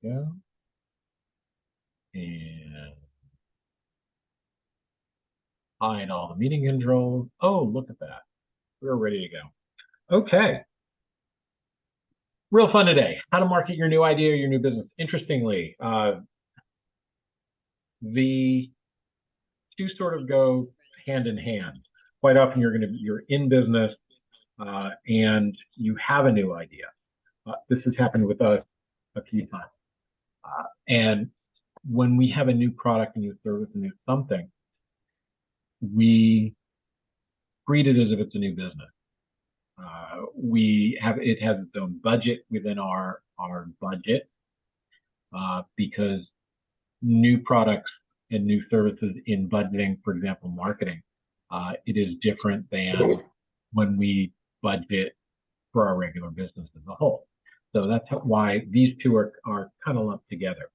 go. And hide all the meeting controls. Oh, look at that. We're ready to go. Okay. Real fun today. How to market your new idea or your new business. Interestingly, the two sort of go hand in hand. Quite often you're in business and you have a new idea. This has happened with us a few times. And when we have a new product, a new service, a new something, we treat it as if it's a new business. It has its own budget within our budget because new products and new services in budgeting, for example, marketing, it is different than when we budget for our regular business as a whole. So that's why these two are kind of lumped together.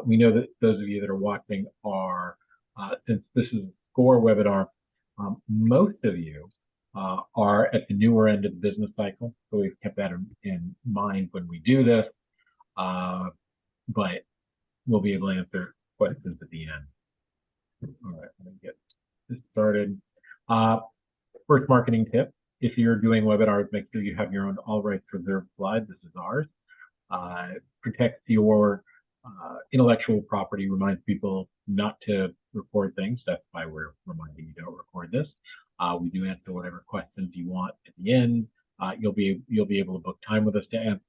We know that those of you that are watching are, since this is a SCORE webinar, most of you are at the newer end of the business cycle. So we've kept that in mind when we do this, but we'll be able to answer questions at the end. All right, let me get this started. First marketing tip. If you're doing webinars, make sure you have your own all rights reserved slide. This is ours. Protects your intellectual property, reminds people not to record things. That's why we're reminding you don't record this. We do answer whatever questions you want at the end. You'll be able to book time with us to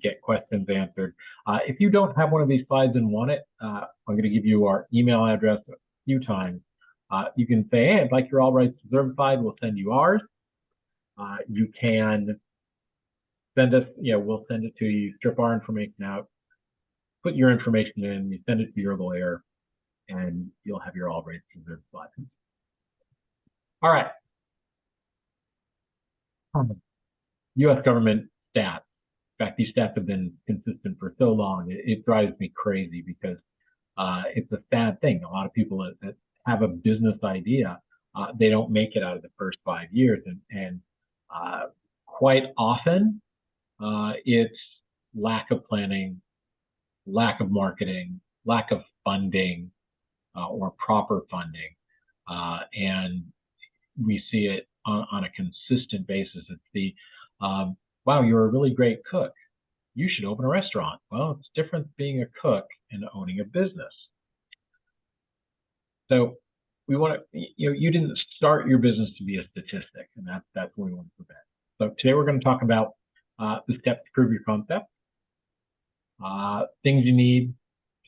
get questions answered. If you don't have one of these slides and want it, I'm going to give you our email address a few times. You can say, hey, I'd like your all rights reserved slide. We'll send you ours. You can send us, we'll send it to you, strip our information out, put your information in, you send it to your lawyer, and you'll have your all rights reserved slide. All right. U.S. government stats. In fact, these stats have been consistent for so long, it drives me crazy because it's a sad thing. A lot of people that have a business idea, they don't make it out of the first 5 years. And quite often, it's lack of planning, lack of marketing, lack of funding, or proper funding. And we see it on a consistent basis. It's the, wow, you're a really great cook. You should open a restaurant. Well, it's different being a cook and owning a business. So we want to, you didn't start your business to be a statistic, and that's what we want to prevent. So today we're going to talk about the steps to prove your concept, things you need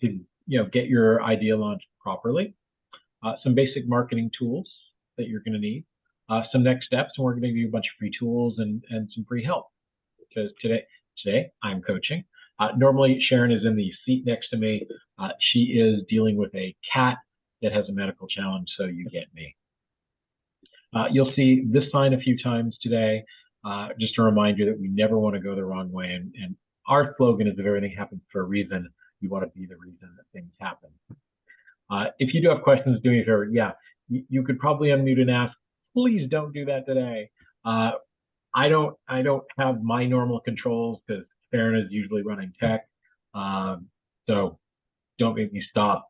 to get your idea launched properly, some basic marketing tools that you're going to need, some next steps, and we're going to give you a bunch of free tools and some free help. Because today I'm coaching. Normally Sharyn is in the seat next to me. She is dealing with a cat that has a medical challenge, so you get me. You'll see this sign a few times today. Just a reminder that we never want to go the wrong way. And our slogan is, if everything happens for a reason, you want to be the reason that things happen. If you do have questions, do me a favor. Yeah, you could probably unmute and ask. Please don't do that today. I don't have my normal controls because Sharyn is usually running tech. So don't make me stop,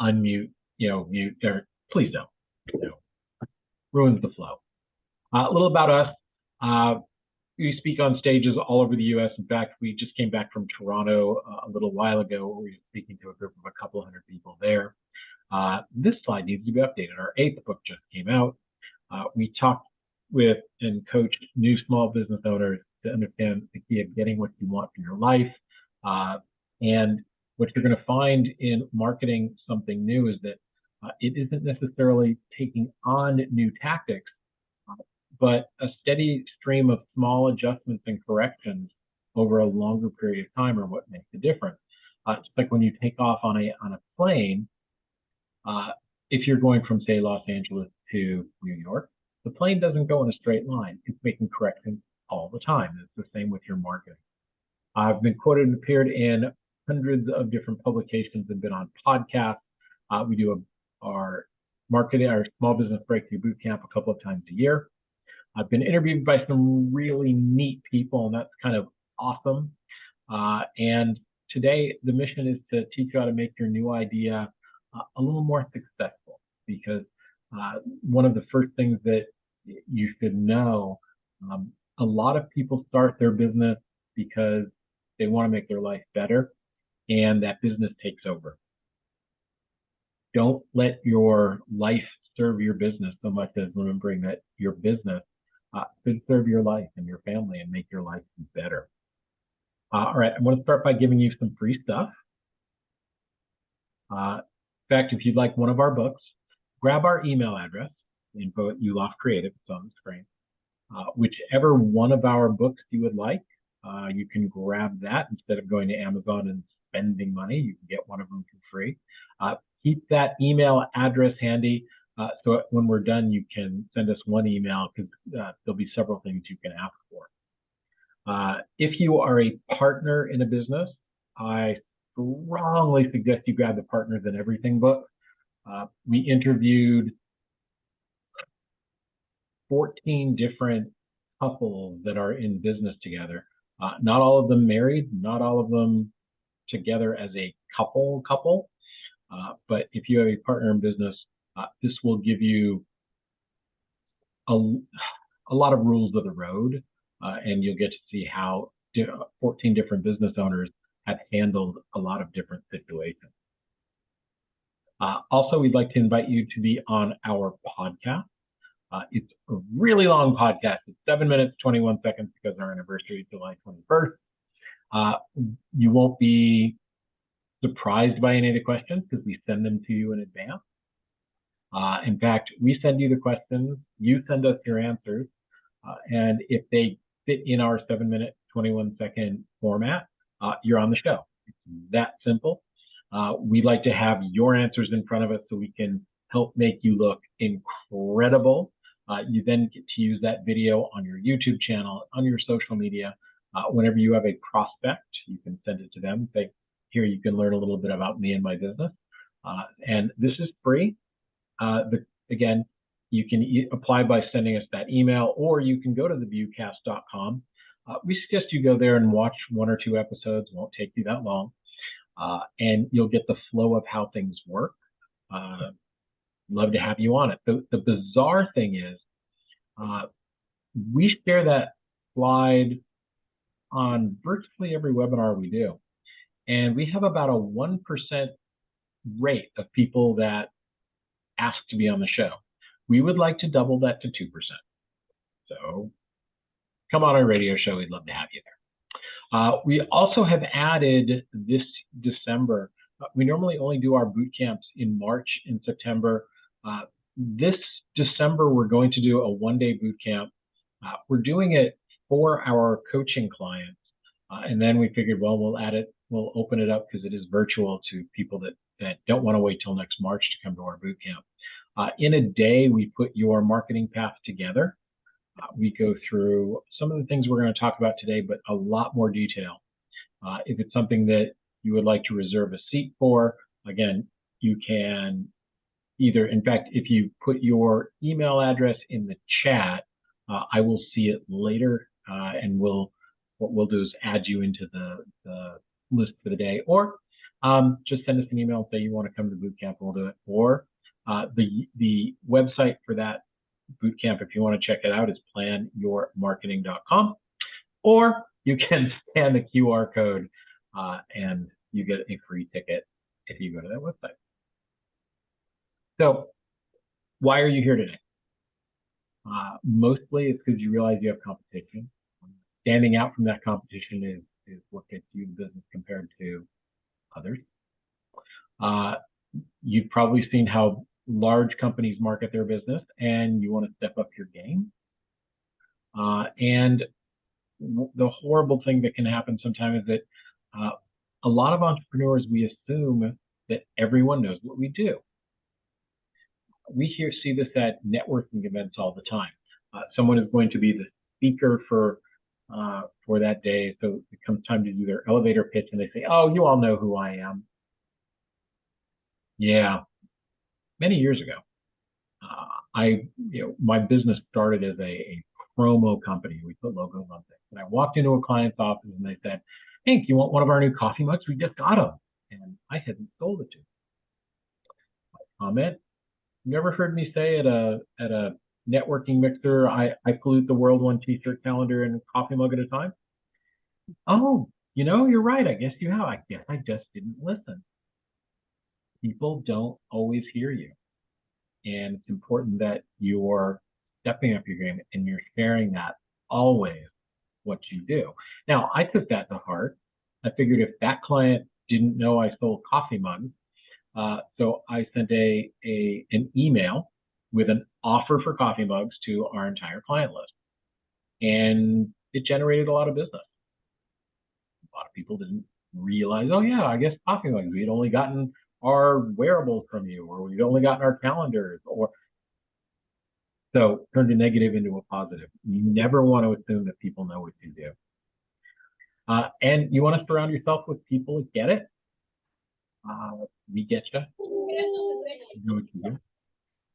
unmute, mute, or please don't. Ruins the flow. A little about us. We speak on stages all over the U.S. In fact, we just came back from Toronto a little while ago. We were speaking to a group of a couple hundred people there. This slide needs to be updated. Our 8th book just came out. We talked with and coached new small business owners to understand the key of getting what you want for your life. And what you're going to find in marketing something new is that it isn't necessarily taking on new tactics, but a steady stream of small adjustments and corrections over a longer period of time are what makes the difference. It's like when you take off on a plane, if you're going from, say, Los Angeles to New York, the plane doesn't go in a straight line. It's making corrections all the time. It's the same with your marketing. I've been quoted and appeared in hundreds of different publications and been on podcasts. We do our small business breakthrough boot camp a couple of times a year. I've been interviewed by some really neat people, and that's kind of awesome. And today, the mission is to teach you how to make your new idea a little more successful, because one of the first things that you should know, a lot of people start their business because they want to make their life better, and that business takes over. Don't let your life serve your business so much as remembering that your business should serve your life and your family and make your life better. All right, I'm going to start by giving you some free stuff. In fact, if you'd like one of our books, grab our email address, info@Yuloff Creative, it's on the screen. Whichever one of our books you would like, you can grab that instead of going to Amazon and spending money. You can get one of them for free. Keep that email address handy, so when we're done, you can send us one email, because there'll be several things you can ask for. If you are a partner in a business, I strongly suggest you grab the Partners in Everything book. We interviewed 14 different couples that are in business together. Not all of them married, not all of them together as a couple. But if you have a partner in business, this will give you a lot of rules of the road, and you'll get to see how 14 different business owners have handled a lot of different situations. Also, we'd like to invite you to be on our podcast. It's a really long podcast. It's 7 minutes, 21 seconds, because our anniversary is July 21st. You won't be surprised by any of the questions, because we send them to you in advance. In fact, we send you the questions, you send us your answers, and if they fit in our 7 minute, 21 second format, you're on the show. It's that simple. We like to have your answers in front of us so we can help make you look incredible. You then get to use that video on your YouTube channel, on your social media. Whenever you have a prospect, you can send it to them. Say, here you can learn a little bit about me and my business. And this is free. Again, you can apply by sending us that email, or you can go to theviewcast.com. We suggest you go there and watch 1 or 2 episodes. It won't take you that long. And you'll get the flow of how things work. Love to have you on it. The bizarre thing is, we share that slide on virtually every webinar we do. And we have about a 1% rate of people that ask to be on the show. We would like to double that to 2%. So come on our radio show. We'd love to have you there. We also have added this December. We normally only do our boot camps in March and September. This December, we're going to do a 1-day boot camp. We're doing it for our coaching clients. And then we figured, well, we'll open it up, because it is virtual, to people that don't want to wait till next March to come to our boot camp. In a day, we put your marketing path together. We go through some of the things we're going to talk about today, but a lot more detail. If it's something that you would like to reserve a seat for, again, you can either, in fact, if you put your email address in the chat, I will see it later, and what we'll do is add you into the list for the day, or just send us an email and say you want to come to boot camp, and we'll do it. Or the website for that boot camp, if you want to check it out, is planyourmarketing.com, or you can scan the QR code and you get a free ticket if you go to that website. So why are you here today? Mostly it's because you realize you have competition. Standing out from that competition is what gets you in business compared to others. You've probably seen how large companies market their business, and you want to step up your game. And the horrible thing that can happen sometimes is that a lot of entrepreneurs, we assume that everyone knows what we do. We see this at networking events all the time. Someone is going to be the speaker for that day, so it comes time to do their elevator pitch, and they say, "Oh, you all know who I am." Yeah, many years ago, my business started as a promo company. We put logos on things. And I walked into a client's office and they said, Hank, you want one of our new coffee mugs? We just got them. And I hadn't sold it to them. Comment. You ever heard me say at a networking mixer, I pollute the world one t-shirt, calendar, and coffee mug at a time? Oh, you're right. I guess you have. I guess I just didn't listen. People don't always hear you. And it's important that you're stepping up your game and you're sharing that always what you do. Now, I took that to heart. I figured if that client didn't know I sold coffee mugs, so I sent an email with an offer for coffee mugs to our entire client list. And it generated a lot of business. A lot of people didn't realize, oh yeah, I guess coffee mugs, we'd only gotten our wearables from you, or we'd only gotten our calendars, or so turned a negative into a positive. You never want to assume that people know what you do. And you want to surround yourself with people that get it. We get you. You know what you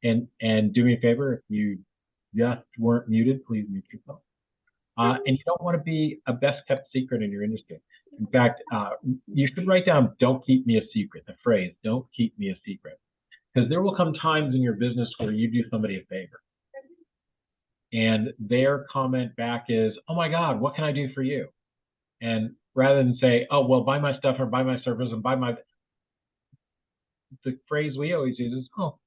do. And do me a favor, if you just weren't muted, please mute yourself. And you don't want to be a best kept secret in your industry. In fact, you should write down, don't keep me a secret, the phrase, don't keep me a secret. Because there will come times in your business where you do somebody a favor. And their comment back is, oh my God, what can I do for you? And rather than say, oh, well, buy my stuff or buy my service and the phrase we always use is, oh,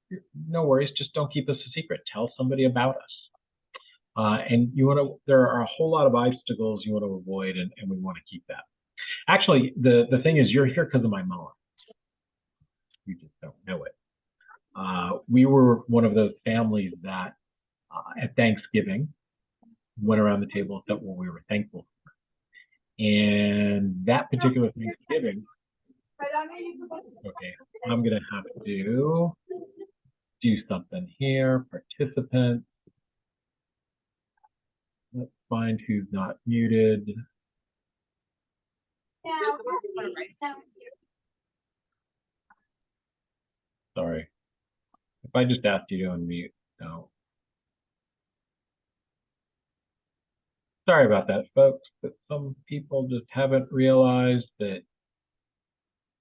no worries, just don't keep us a secret. Tell somebody about us. And there are a whole lot of obstacles you want to avoid, and we want to keep that. Actually, the thing is, you're here because of my mom. You just don't know it. We were one of those families that at Thanksgiving went around the table and said what we were thankful for. And that particular Thanksgiving, okay, I'm going to have to do something here. Participants. Let's find who's not muted. Sorry. If I just asked you to unmute, no. Sorry about that, folks, but some people just haven't realized that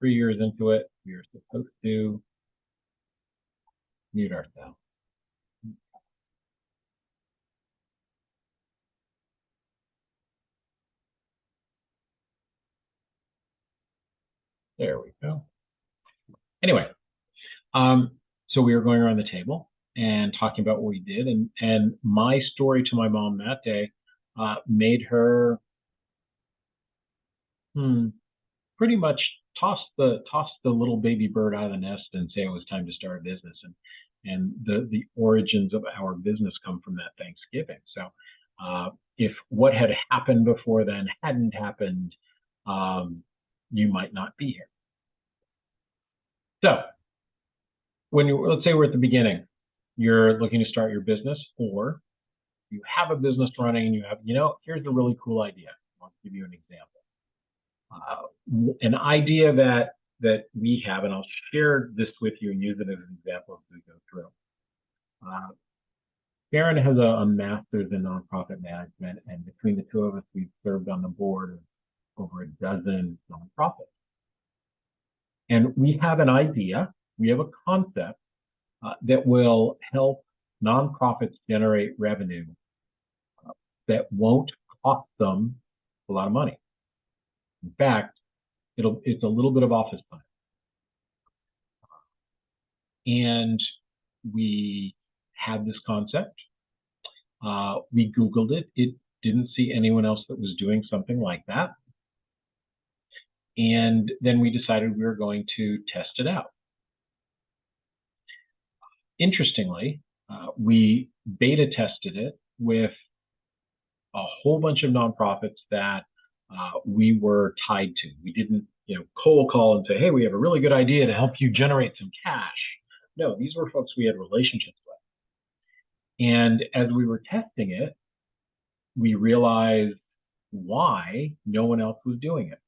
3 years into it, we are supposed to mute ourselves. There we go. Anyway, so we were going around the table and talking about what we did, and my story to my mom that day made her pretty much toss the little baby bird out of the nest and say it was time to start a business. And the origins of our business come from that Thanksgiving. So if what had happened before then hadn't happened, you might not be here. So let's say we're at the beginning, you're looking to start your business, or you have a business running and you have, here's a really cool idea. I'll give you an example. An idea that we have, and I'll share this with you and use it as an example as we go through. Sharyn has a master's in nonprofit management, and between the two of us, we've served on the board of over a dozen nonprofits. And we have an idea, we have a concept that will help nonprofits generate revenue that won't cost them a lot of money. In fact, it's a little bit of office time. And we had this concept. We Googled it. It didn't see anyone else that was doing something like that. And then we decided we were going to test it out. Interestingly, we beta tested it with a whole bunch of nonprofits that we were tied to. We didn't, cold call and say, hey, we have a really good idea to help you generate some cash. No, these were folks we had relationships with. And as we were testing it, we realized why no one else was doing it.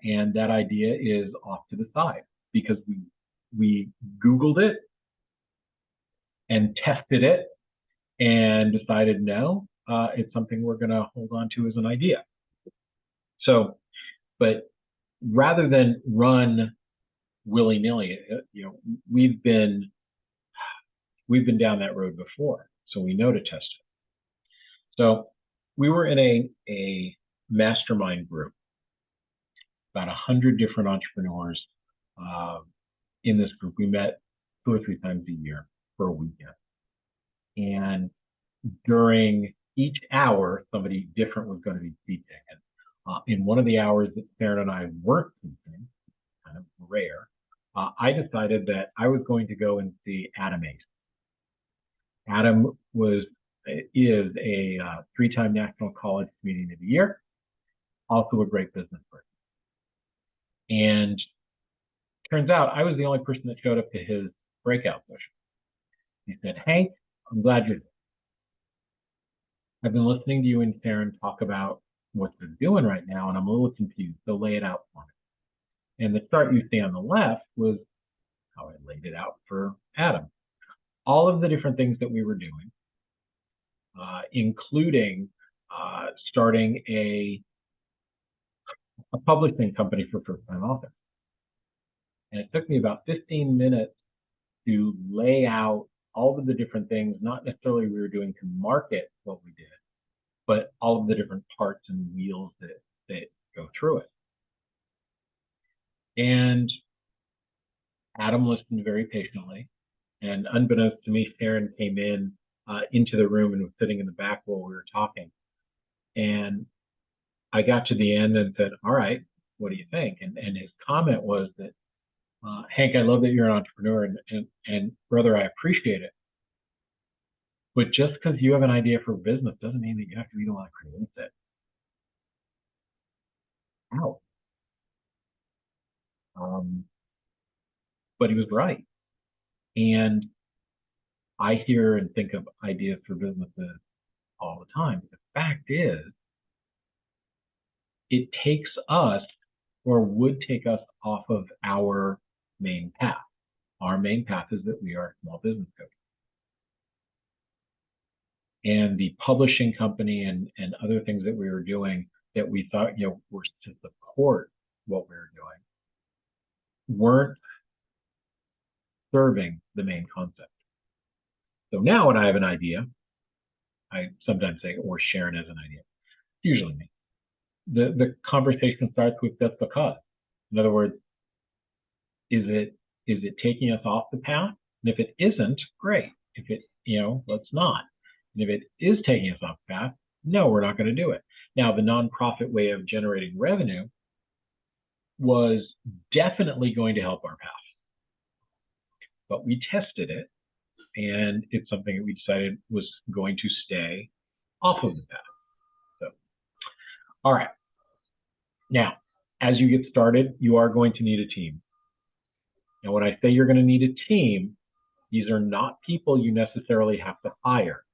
And that idea is off to the side because we Googled it and tested it and decided no, it's something we're going to hold on to as an idea. So, but rather than run willy-nilly, we've been down that road before, so we know to test it. So we were in a mastermind group, about 100 different entrepreneurs in this group. We met 2 or 3 times a year for a weekend. And during each hour, somebody different was going to be speaking. In one of the hours that Sharyn and I weren't speaking, kind of rare, I decided that I was going to go and see Adam Ace. Adam is a 3-time National College Comedian of the Year, also a great business person. And turns out I was the only person that showed up to his breakout session. He said, "Hank, I'm glad you're here. I've been listening to you and Sharyn talk about what you're doing right now, and I'm a little confused, so lay it out for me." And the chart you see on the left was how I laid it out for Adam. All of the different things that we were doing, including starting a publishing company for first-time authors. And it took me about 15 minutes to lay out all of the different things, not necessarily we were doing to market what we did, but all of the different parts and wheels that go through it. And Adam listened very patiently. And unbeknownst to me, Sharyn came into the room and was sitting in the back while we were talking. And I got to the end and said, "All right, what do you think?" And his comment was that, "Hank, I love that you're an entrepreneur, and brother, I appreciate it. But just because you have an idea for a business doesn't mean that you have to be the one to create it." Ouch. But he was right. And I hear and think of ideas for businesses all the time. The fact is, it takes us, or would take us, off of our main path. Our main path is that we are a small business coach. And the publishing company and other things that we were doing that we thought were to support what we were doing weren't serving the main concept. So now when I have an idea, I sometimes say, or Sharyn has an idea, usually me. The conversation starts with just because. In other words, is it taking us off the path? And if it isn't, great. If it, let's not. And if it is taking us off the path, no, we're not going to do it. Now, the nonprofit way of generating revenue was definitely going to help our path. But we tested it, and it's something that we decided was going to stay off of the path. So, all right. Now, as you get started, you are going to need a team. Now, when I say you're going to need a team, these are not people you necessarily have to hire.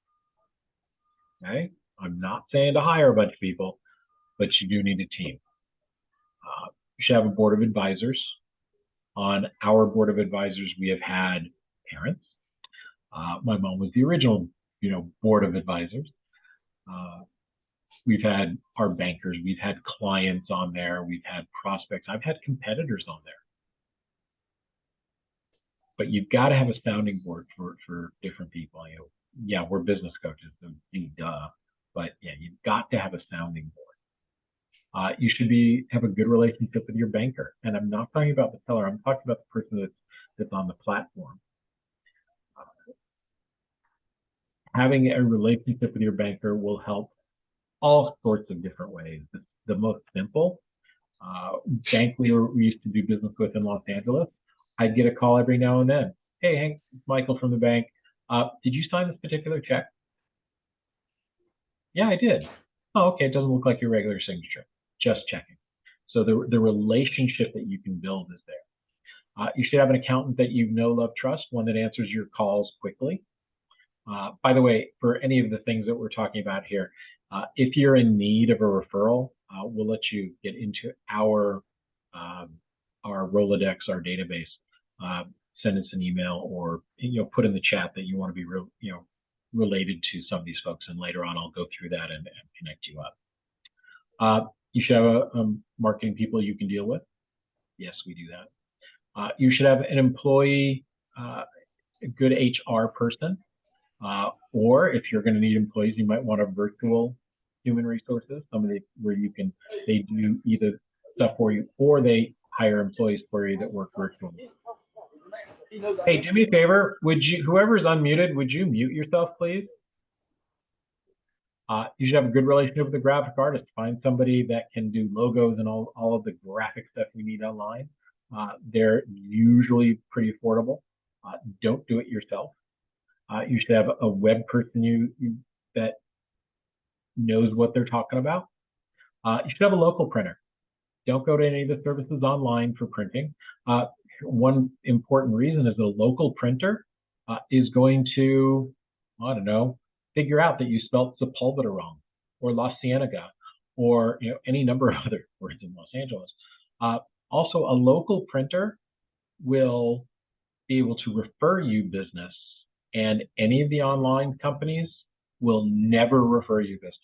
Okay? I'm not saying to hire a bunch of people, but you do need a team. You should have a board of advisors. On our board of advisors, we have had parents. My mom was the original, board of advisors. We've had our bankers. We've had clients on there. We've had prospects. I've had competitors on there. But you've got to have a sounding board for different people. Yeah, we're business coaches, so duh. But yeah, you've got to have a sounding board. You should have a good relationship with your banker. And I'm not talking about the seller. I'm talking about the person that's on the platform. Having a relationship with your banker will help all sorts of different ways. The most simple bank we used to do business with in Los Angeles, I'd get a call every now and then. "Hey, Hank, it's Michael from the bank. Did you sign this particular check?" "Yeah, I did." "Oh, okay. It doesn't look like your regular signature. Just checking." So the relationship that you can build is there. You should have an accountant that you know, love, trust, one that answers your calls quickly. By the way, for any of the things that we're talking about here, if you're in need of a referral, we'll let you get into our Rolodex, our database. Send us an email, or put in the chat that you want to be related to some of these folks, and later on I'll go through that and connect you up. You should have marketing people you can deal with. Yes, we do that. You should have an employee, a good HR person, or if you're going to need employees, you might want a virtual human resources, somebody where they do either stuff for you or they hire employees for you that work virtually. Hey, do me a favor, whoever's unmuted, would you mute yourself, please? You should have a good relationship with the graphic artist. Find somebody that can do logos and all of the graphic stuff we need online. They're usually pretty affordable. Don't do it yourself. You should have a web person that knows what they're talking about. You should have a local printer. Don't go to any of the services online for printing. One important reason is a local printer is going to, I don't know, figure out that you spelled Sepulveda wrong, or La Cienega, or any number of other words in Los Angeles. Also, a local printer will be able to refer you business, and any of the online companies will never refer you business.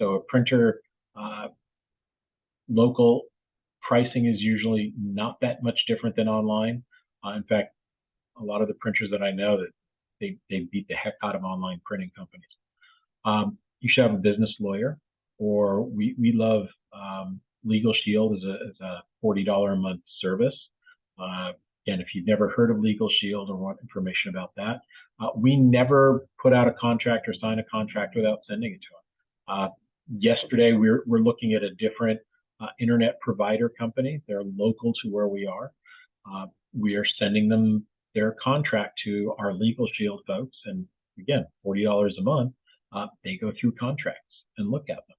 So a printer, local pricing is usually not that much different than online. In fact, a lot of the printers that I know, that they beat the heck out of online printing companies. You should have a business lawyer, or we love Legal Shield as a $40 a month service. Again, if you've never heard of Legal Shield or want information about that, we never put out a contract or sign a contract without sending it to them. Yesterday, we're looking at a different internet provider company. They're local to where we are. We are sending them their contract to our Legal Shield folks, and again, $40 a month. They go through contracts and look at them.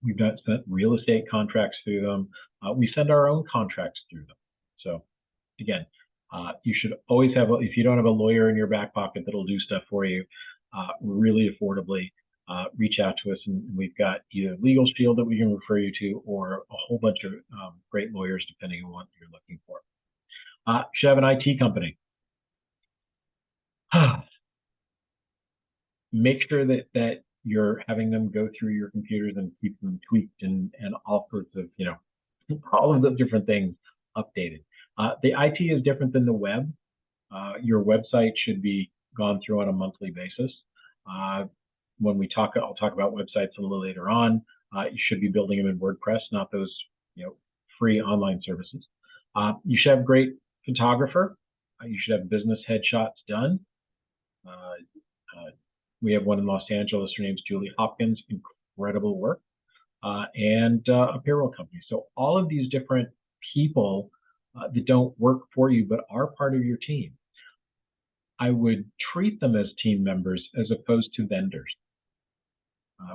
We've not sent real estate contracts through them. We send our own contracts through them. So again, you should always have, if you don't have a lawyer in your back pocket that'll do stuff for you really affordably, reach out to us, and we've got either Legal Shield that we can refer you to, or a whole bunch of great lawyers depending on what you're looking for. Should have an IT company. Make sure that you're having them go through your computers and keep them tweaked and all sorts of, all of those different things updated. The IT is different than the web. Your website should be gone through on a monthly basis. When I'll talk about websites a little later on. You should be building them in WordPress, not those free online services. You should have a great photographer. You should have business headshots done. We have one in Los Angeles. Her name's Julie Hopkins. Incredible work. And a payroll company. So all of these different people that don't work for you but are part of your team, I would treat them as team members as opposed to vendors.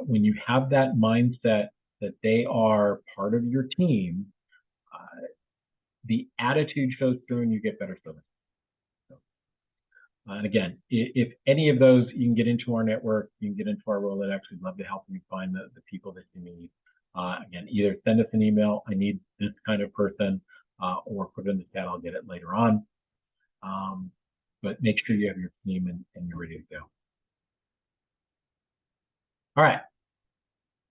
When you have that mindset that they are part of your team, the attitude shows through and you get better service. And again, if any of those, you can get into our network, you can get into our Rolodex. We'd love to help you find the people that you need. Again, either send us an email, I need this kind of person, or put it in the chat, I'll get it later on. But make sure you have your team and you're ready to go. All right,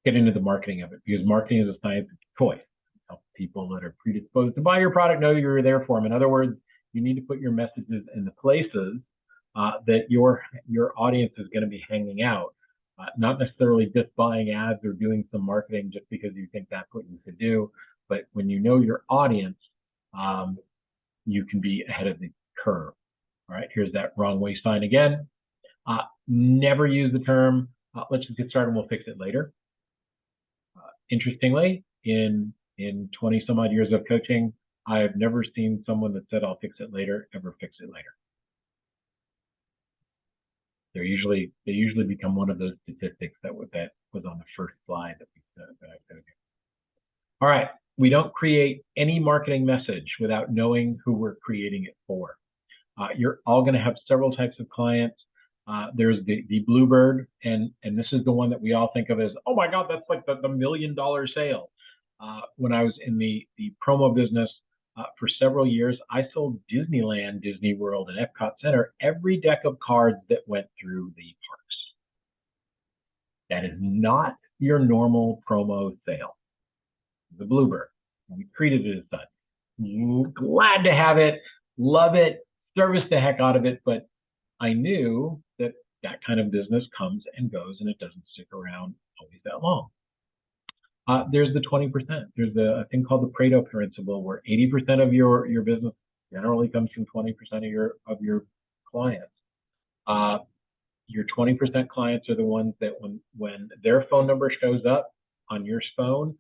get into the marketing of it, because marketing is a science of choice. Help people that are predisposed to buy your product know you're there for them. In other words, you need to put your messages in the places that your audience is going to be hanging out, not necessarily just buying ads or doing some marketing just because you think that's what you should do. But when you know your audience, you can be ahead of the curve. All right, here's that wrong way sign again. Never use the term, let's just get started and we'll fix it later. Interestingly, in 20 some odd years of coaching, I've never seen someone that said, I'll fix it later, ever fix it later. They usually become one of those statistics that was on the first slide that I showed you. All right, we don't create any marketing message without knowing who we're creating it for. You're all going to have several types of clients. There's the bluebird, and this is the one that we all think of as, oh my God, that's like the $1 million sale. When I was in the promo business, For several years, I sold Disneyland, Disney World, and Epcot Center every deck of cards that went through the parks. That is not your normal promo sale. The Bluebird. We treated it as such. Glad to have it, love it, service the heck out of it, but I knew that that kind of business comes and goes and it doesn't stick around always that long. There's the 20%. There's a thing called the Pareto principle, where 80% of your business generally comes from 20% of your clients. Your 20% clients are the ones that when their phone number shows up on your phone,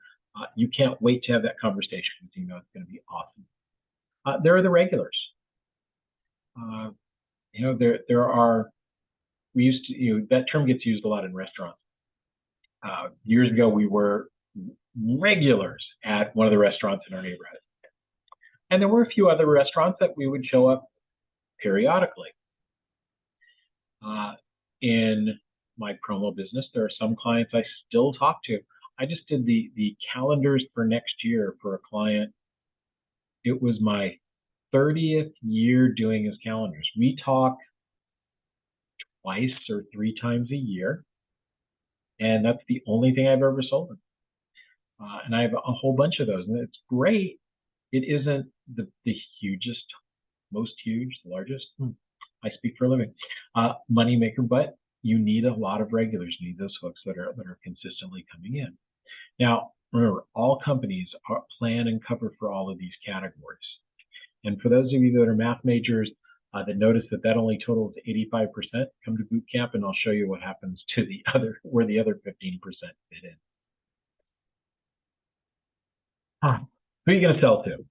you can't wait to have that conversation because you know it's going to be awesome. There are the regulars. There are. We used to, that term gets used a lot in restaurants. Years ago, we were regulars at one of the restaurants in our neighborhood. And there were a few other restaurants that we would show up periodically. In my promo business, there are some clients I still talk to. I just did the calendars for next year for a client. It was my 30th year doing his calendars. We talk twice or 3 times a year, and that's the only thing I've ever sold him. And I have a whole bunch of those, and it's great. It isn't the hugest, most huge, the largest. I speak for a living. Money maker, but you need a lot of regulars. You need those folks that are consistently coming in. Now, remember, all companies plan and cover for all of these categories. And for those of you that are math majors that notice that only totals 85%, come to boot camp and I'll show you what happens to where the other 15% fit in. Who are you going to sell to?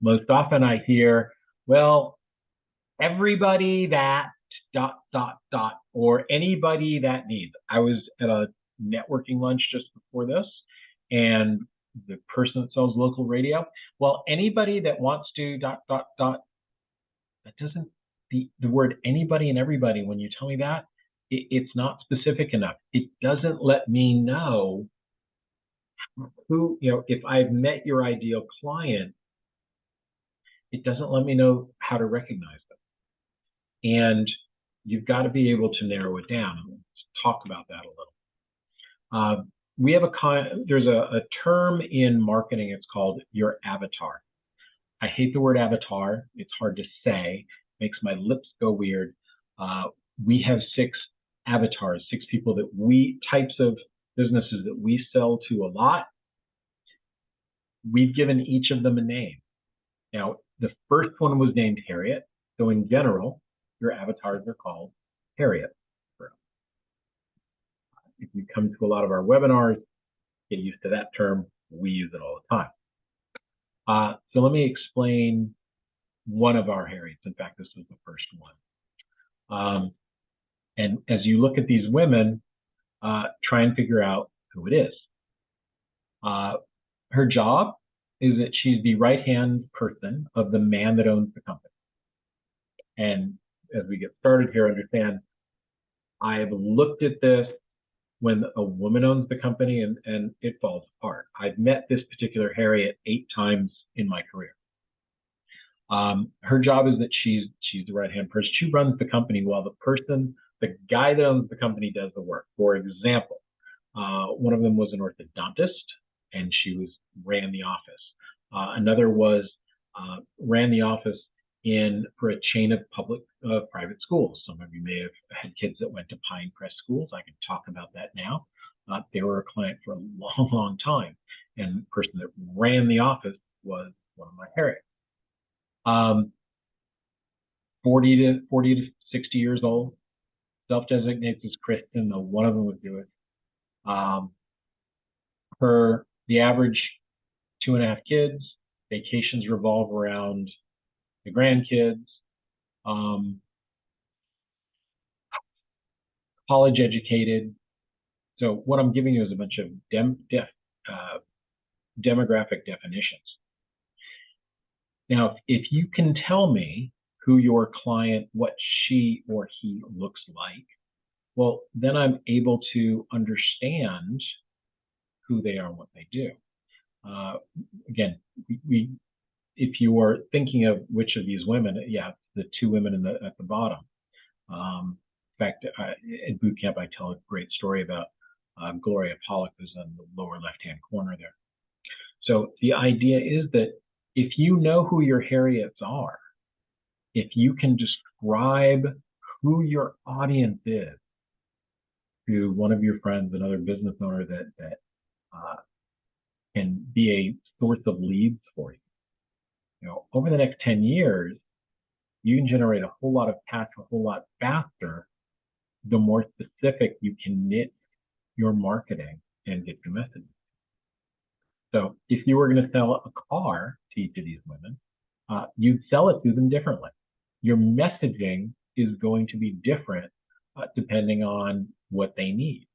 Most often I hear, well, everybody that ... or anybody that needs. I was at a networking lunch just before this, and the person that sells local radio, well, anybody that wants to ... That doesn't, the word anybody and everybody, when you tell me that, it's not specific enough. It doesn't let me know who, if I've met your ideal client, it doesn't let me know how to recognize them. And you've got to be able to narrow it down. Let's talk about that a little. We have there's a term in marketing, it's called your avatar. I hate the word avatar. It's hard to say, makes my lips go weird. We have 6 avatars, 6 people types of businesses that we sell to a lot. We've given each of them a name. Now, the first one was named Harriet. So in general, your avatars are called Harriet. If you come to a lot of our webinars, get used to that term. We use it all the time. So let me explain one of our Harriets. In fact, this was the first one. And as you look at these women, try and figure out who it is. Her job is that she's the right-hand person of the man that owns the company. And as we get started here, understand, I have looked at this when a woman owns the company and it falls apart. I've met this particular Harriet 8 times in my career. Her job is that she's the right-hand person. She runs the company while the guy that owns the company does the work. For example, one of them was an orthodontist, and she ran the office. Another ran the office for a chain of private schools. Some of you may have had kids that went to Pine Crest schools. I can talk about that now. They were a client for a long, long time, and the person that ran the office was one of my Harriets. 40 to 60 years old, self-designates as Kristen, though one of them would do it. The average 2.5 kids, vacations revolve around the grandkids, college educated. So what I'm giving you is a bunch of demographic definitions. Now, if you can tell me who your client, what she or he looks like, well, then I'm able to understand who they are and what they do. Again, we if you are thinking of which of these women, yeah, the two women at the bottom. In fact, in boot camp, I tell a great story about Gloria Pollock, who's in the lower left-hand corner there. So the idea is that if you know who your Harriets are, if you can describe who your audience is to one of your friends, another business owner that can be a source of leads for you, over the next 10 years, you can generate a whole lot of cash a whole lot faster the more specific you can knit your marketing and get your message. So if you were going to sell a car to each of these women, you'd sell it to them differently. Your messaging is going to be different depending on what they need.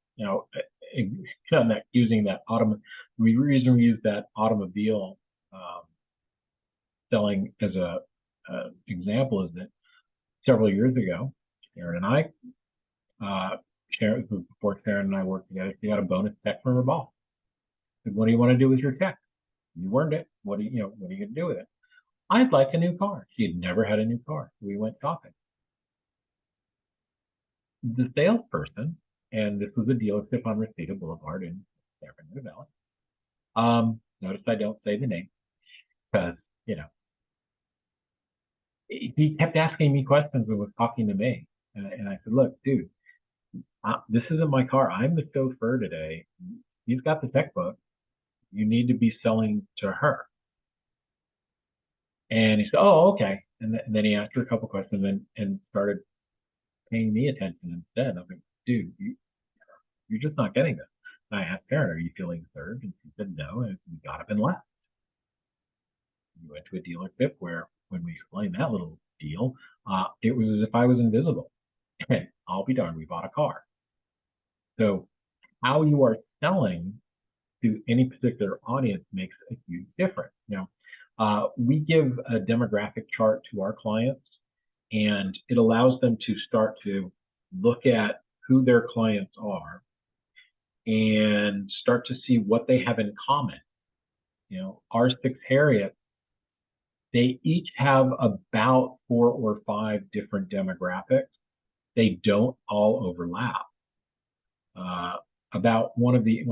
Using that we use that automobile selling as a example is that several years ago, Sharyn and I, before Sharyn and I worked together, she got a bonus check from her boss. Said, "What do you want to do with your check? You earned it. What are you going to do with it?" "I'd like a new car." She had never had a new car. We went shopping. The salesperson, and this was a dealership on Reseda Boulevard in San Bernardino Valley. Notice I don't say the name because, he kept asking me questions and was talking to me. And I said, "Look, dude, this isn't my car. I'm the chauffeur today. He's got the checkbook. You need to be selling to her." And he said, "Oh, okay." And then he asked her a couple questions and started paying me attention instead. I'm like, "Dude, you're just not getting this." And I asked Sharyn, "Are you feeling served?" And she said no, and we got up and left. We went to a dealership where when we explained that little deal, it was as if I was invisible. And I'll be darned, we bought a car. So how you are selling to any particular audience makes a huge difference. We give a demographic chart to our clients, and it allows them to start to look at who their clients are and start to see what they have in common. Our 6 Harriets, they each have about 4 or 5 different demographics. They don't all overlap. About one of the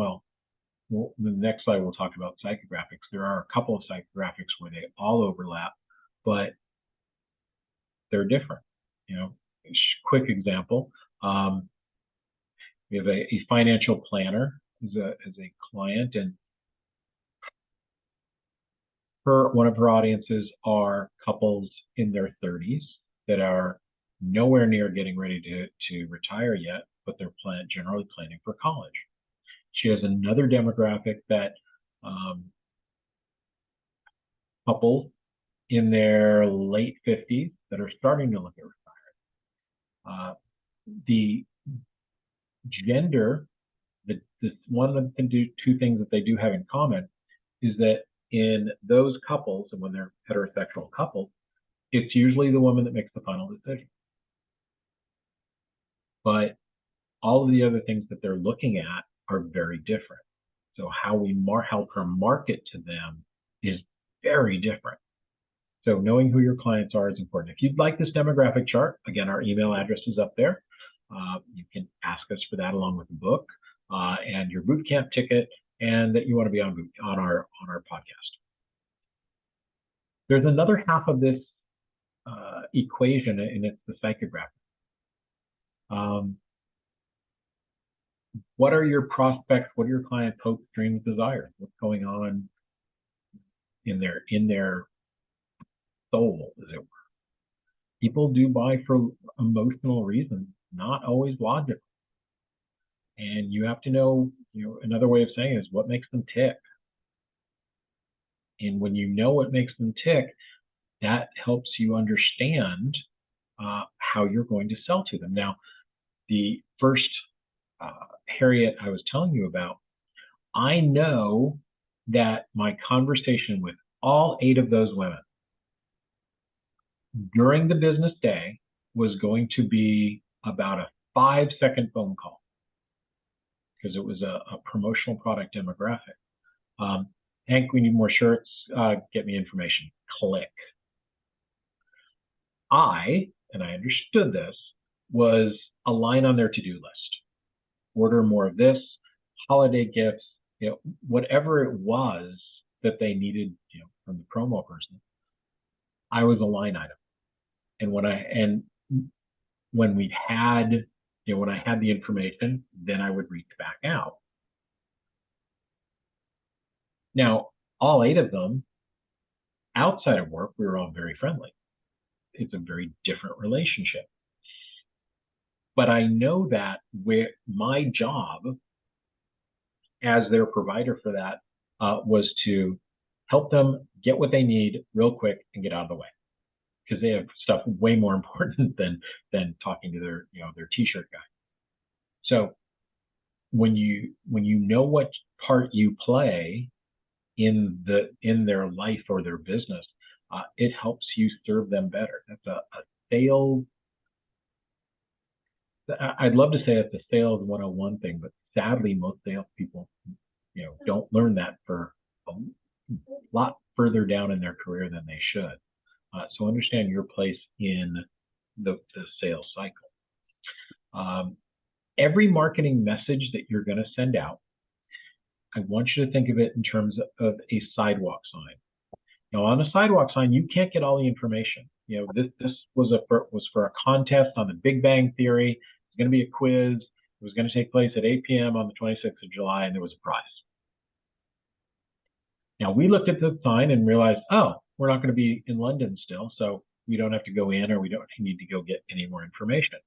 next slide we'll talk about psychographics. There are a couple of psychographics where they all overlap, but they're different. Quick example. We have a financial planner as a client, and one of her audiences are couples in their 30s that are nowhere near getting ready to retire yet, but they're generally planning for college. She has another demographic that couples in their late 50s that are starting to look at retiring. The gender, one of the 2 things that they do have in common is that in those couples, and when they're heterosexual couples, it's usually the woman that makes the final decision. But all of the other things that they're looking at are very different. So how we help her market to them is very different. So knowing who your clients are is important. If you'd like this demographic chart, again, our email address is up there. You can ask us for that along with the book and your boot camp ticket, and that you want to be on our podcast. There's another half of this equation, and it's the psychographic. What are your prospects? What are your clients' hopes, dreams, desires? What's going on in their soul, as it were? People do buy for emotional reasons, not always logical. And you have to know, another way of saying it is what makes them tick. And when you know what makes them tick, that helps you understand how you're going to sell to them. Now, the first Harriet I was telling you about, I know that my conversation with all 8 of those women during the business day was going to be about a 5-second phone call, because it was a promotional product demographic. Hank, we need more shirts. Get me information. Click. And I understood this, was a line on their to-do list. Order more of this, holiday gifts, whatever it was that they needed, from the promo person. I was a line item. And when we had, when I had the information, then I would reach back out. Now, all 8 of them, outside of work, we were all very friendly. It's a very different relationship. But I know that my job as their provider for that was to help them get what they need real quick and get out of the way, because they have stuff way more important than talking to their t-shirt guy. So when you know what part you play in their life or their business, it helps you serve them better. That's a sales. I'd love to say it's a sales 101 thing, but sadly, most salespeople, don't learn that for a lot further down in their career than they should. So understand your place in the sales cycle. Every marketing message that you're going to send out, I want you to think of it in terms of a sidewalk sign. Now, on a sidewalk sign, you can't get all the information. This was for a contest on the Big Bang Theory. It's going to be a quiz. It was going to take place at 8 p.m. on the 26th of July, and there was a prize. Now, we looked at the sign and realized, we're not going to be in London still, so we don't have to go in, or we don't need to go get any more information.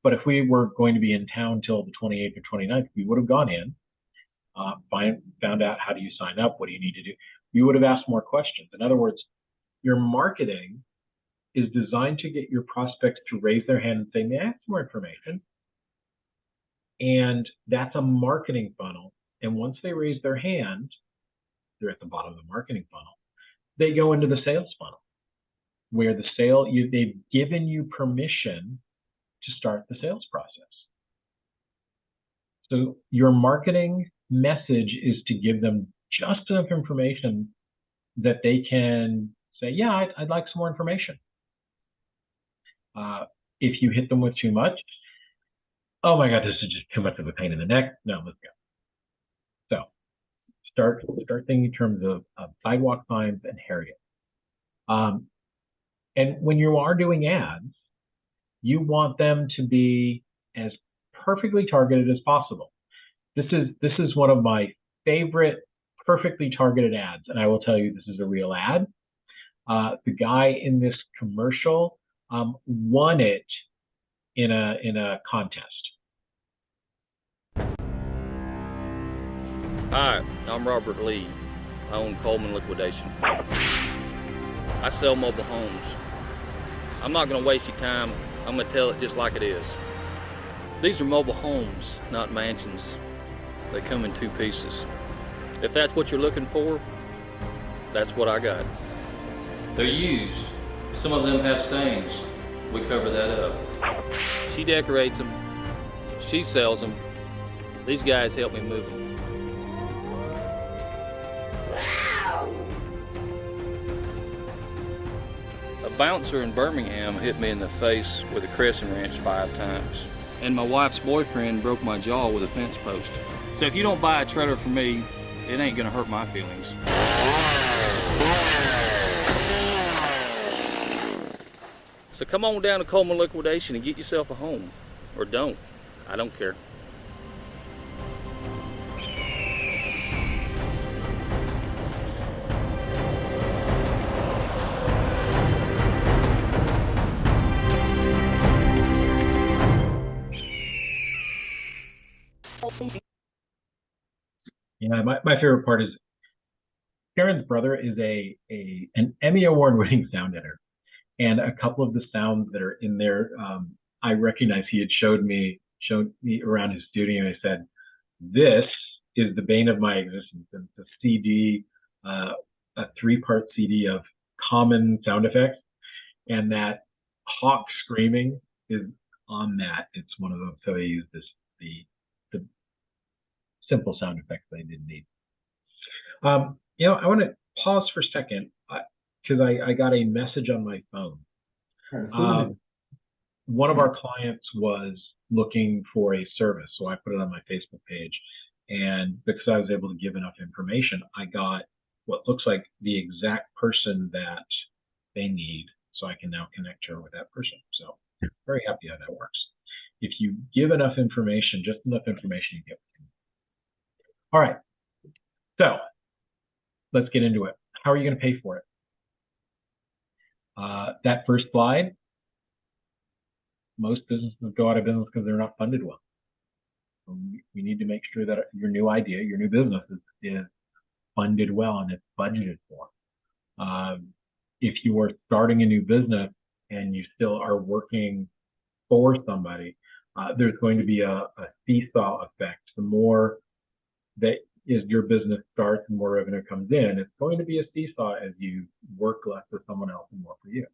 But if we were going to be in town till the 28th or 29th, we would have gone in, found out, how do you sign up? What do you need to do? We would have asked more questions. In other words, your marketing is designed to get your prospects to raise their hand and say, may I have some more information? And that's a marketing funnel. And once they raise their hand, they're at the bottom of the marketing funnel. They go into the sales funnel, where they've given you permission to start the sales process. So your marketing message is to give them just enough information that they can say, yeah, I'd like some more information. If you hit them with too much, oh my God, this is just too much of a pain in the neck. No, let's go. So start thinking in terms of sidewalk signs and Harriet. And when you are doing ads, you want them to be as perfectly targeted as possible. This is one of my favorite perfectly targeted ads, and I will tell you this is a real ad. The guy in this commercial won it in a contest. Hi, I'm Robert Lee. I own Coleman Liquidation. I sell mobile homes. I'm not going to waste your time. I'm going to tell it just like it is. These are mobile homes, not mansions. They come in 2 pieces. If that's what you're looking for, that's what I got. They're used. Some of them have stains. We cover that up. She decorates them. She sells them. These guys help me move them. A bouncer in Birmingham hit me in the face with a crescent wrench 5 times. And my wife's boyfriend broke my jaw with a fence post. So if you don't buy a trailer from me, it ain't gonna hurt my feelings. So come on down to Coleman Liquidation and get yourself a home. Or don't. I don't care. Yeah, my favorite part is Sharon's brother is an Emmy award-winning sound editor, and a couple of the sounds that are in there, I recognize. He had showed me around his studio, and I said, "This is the bane of my existence." And it's a CD, a 3-part CD of common sound effects, and that hawk screaming is on that. It's one of them. So they use the simple sound effects they didn't need. I want to pause for a second because I got a message on my phone. One of our clients was looking for a service, so I put it on my Facebook page. And because I was able to give enough information, I got what looks like the exact person that they need, so I can now connect her with that person. So very happy how that works. If you give enough information, just enough information, you get what you need. All right, so let's get into it. How are you going to pay for it? That first slide, most businesses go out of business because they're not funded well. We need to make sure that your new idea, your new business is funded well and it's budgeted for. If you are starting a new business and you still are working for somebody, there's going to be a seesaw effect. The more that your business starts and more revenue comes in, it's going to be a seesaw as you work less for someone else and more for you.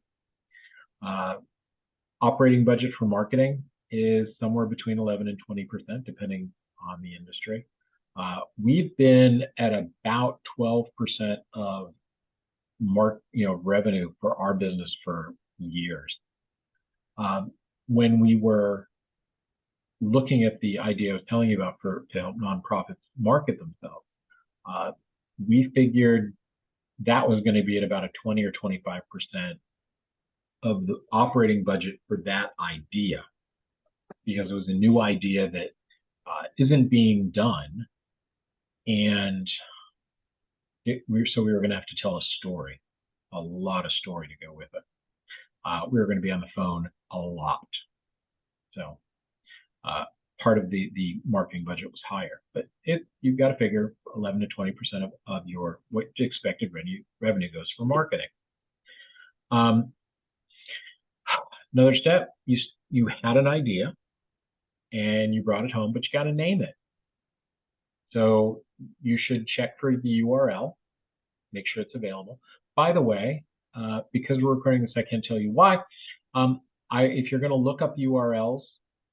Operating budget for marketing is somewhere between 11 and 20%, depending on the industry. We've been at about 12% of revenue for our business for years. When we were looking at the idea I was telling you about to help nonprofits market themselves, we figured that was going to be at about a 20 or 25% of the operating budget for that idea, because it was a new idea that isn't being done, and we were going to have to tell a story, a lot of story to go with it. We were going to be on the phone a lot, so part of the marketing budget was higher, but you've got to figure 11 to 20% of your what expected revenue goes for marketing. Another step, you had an idea and you brought it home, but you got to name it. So you should check for the URL, make sure it's available. By the way, because we're recording this, I can't tell you why. If you're going to look up URLs,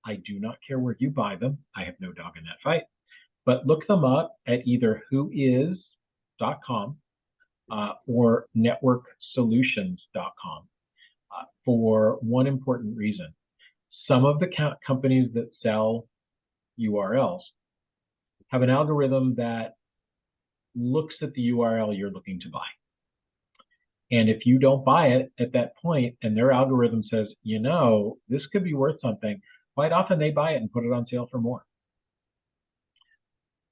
I do not care where you buy them. I have no dog in that fight. But look them up at either whois.com or networksolutions.com for one important reason. Some of the companies that sell URLs have an algorithm that looks at the URL you're looking to buy. And if you don't buy it at that point and their algorithm says, this could be worth something, quite often they buy it and put it on sale for more.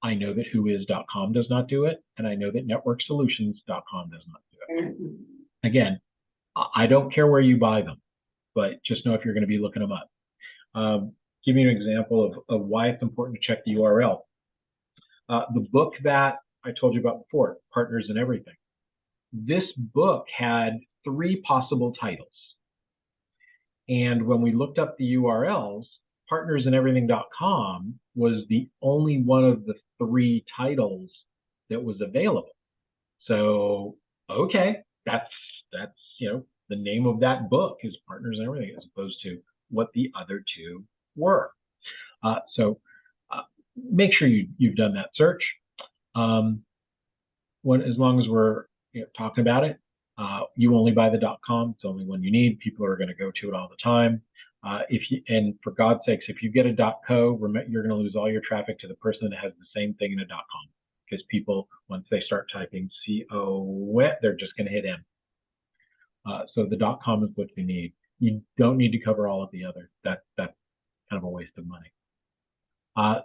I know that whois.com does not do it, and I know that networksolutions.com does not do it. Again, I don't care where you buy them, but just know if you're going to be looking them up. Give you an example of why it's important to check the URL. The book that I told you about before, Partners in Everything. This book had 3 possible titles. And when we looked up the URLs, partnersineverything.com was the only one of the 3 titles that was available. So, okay, that's the name of that book is Partners in Everything, as opposed to what the other 2 were. So make sure you've done that search. As long as we're talking about it, you only buy the .com. It's the only one you need. People are going to go to it all the time. And for God's sakes, if you get a .co, you're going to lose all your traffic to the person that has the same thing in a .com, because people, once they start typing .co, they're just going to hit M. So the .com is what you need. You don't need to cover all of the others. That's kind of a waste of money.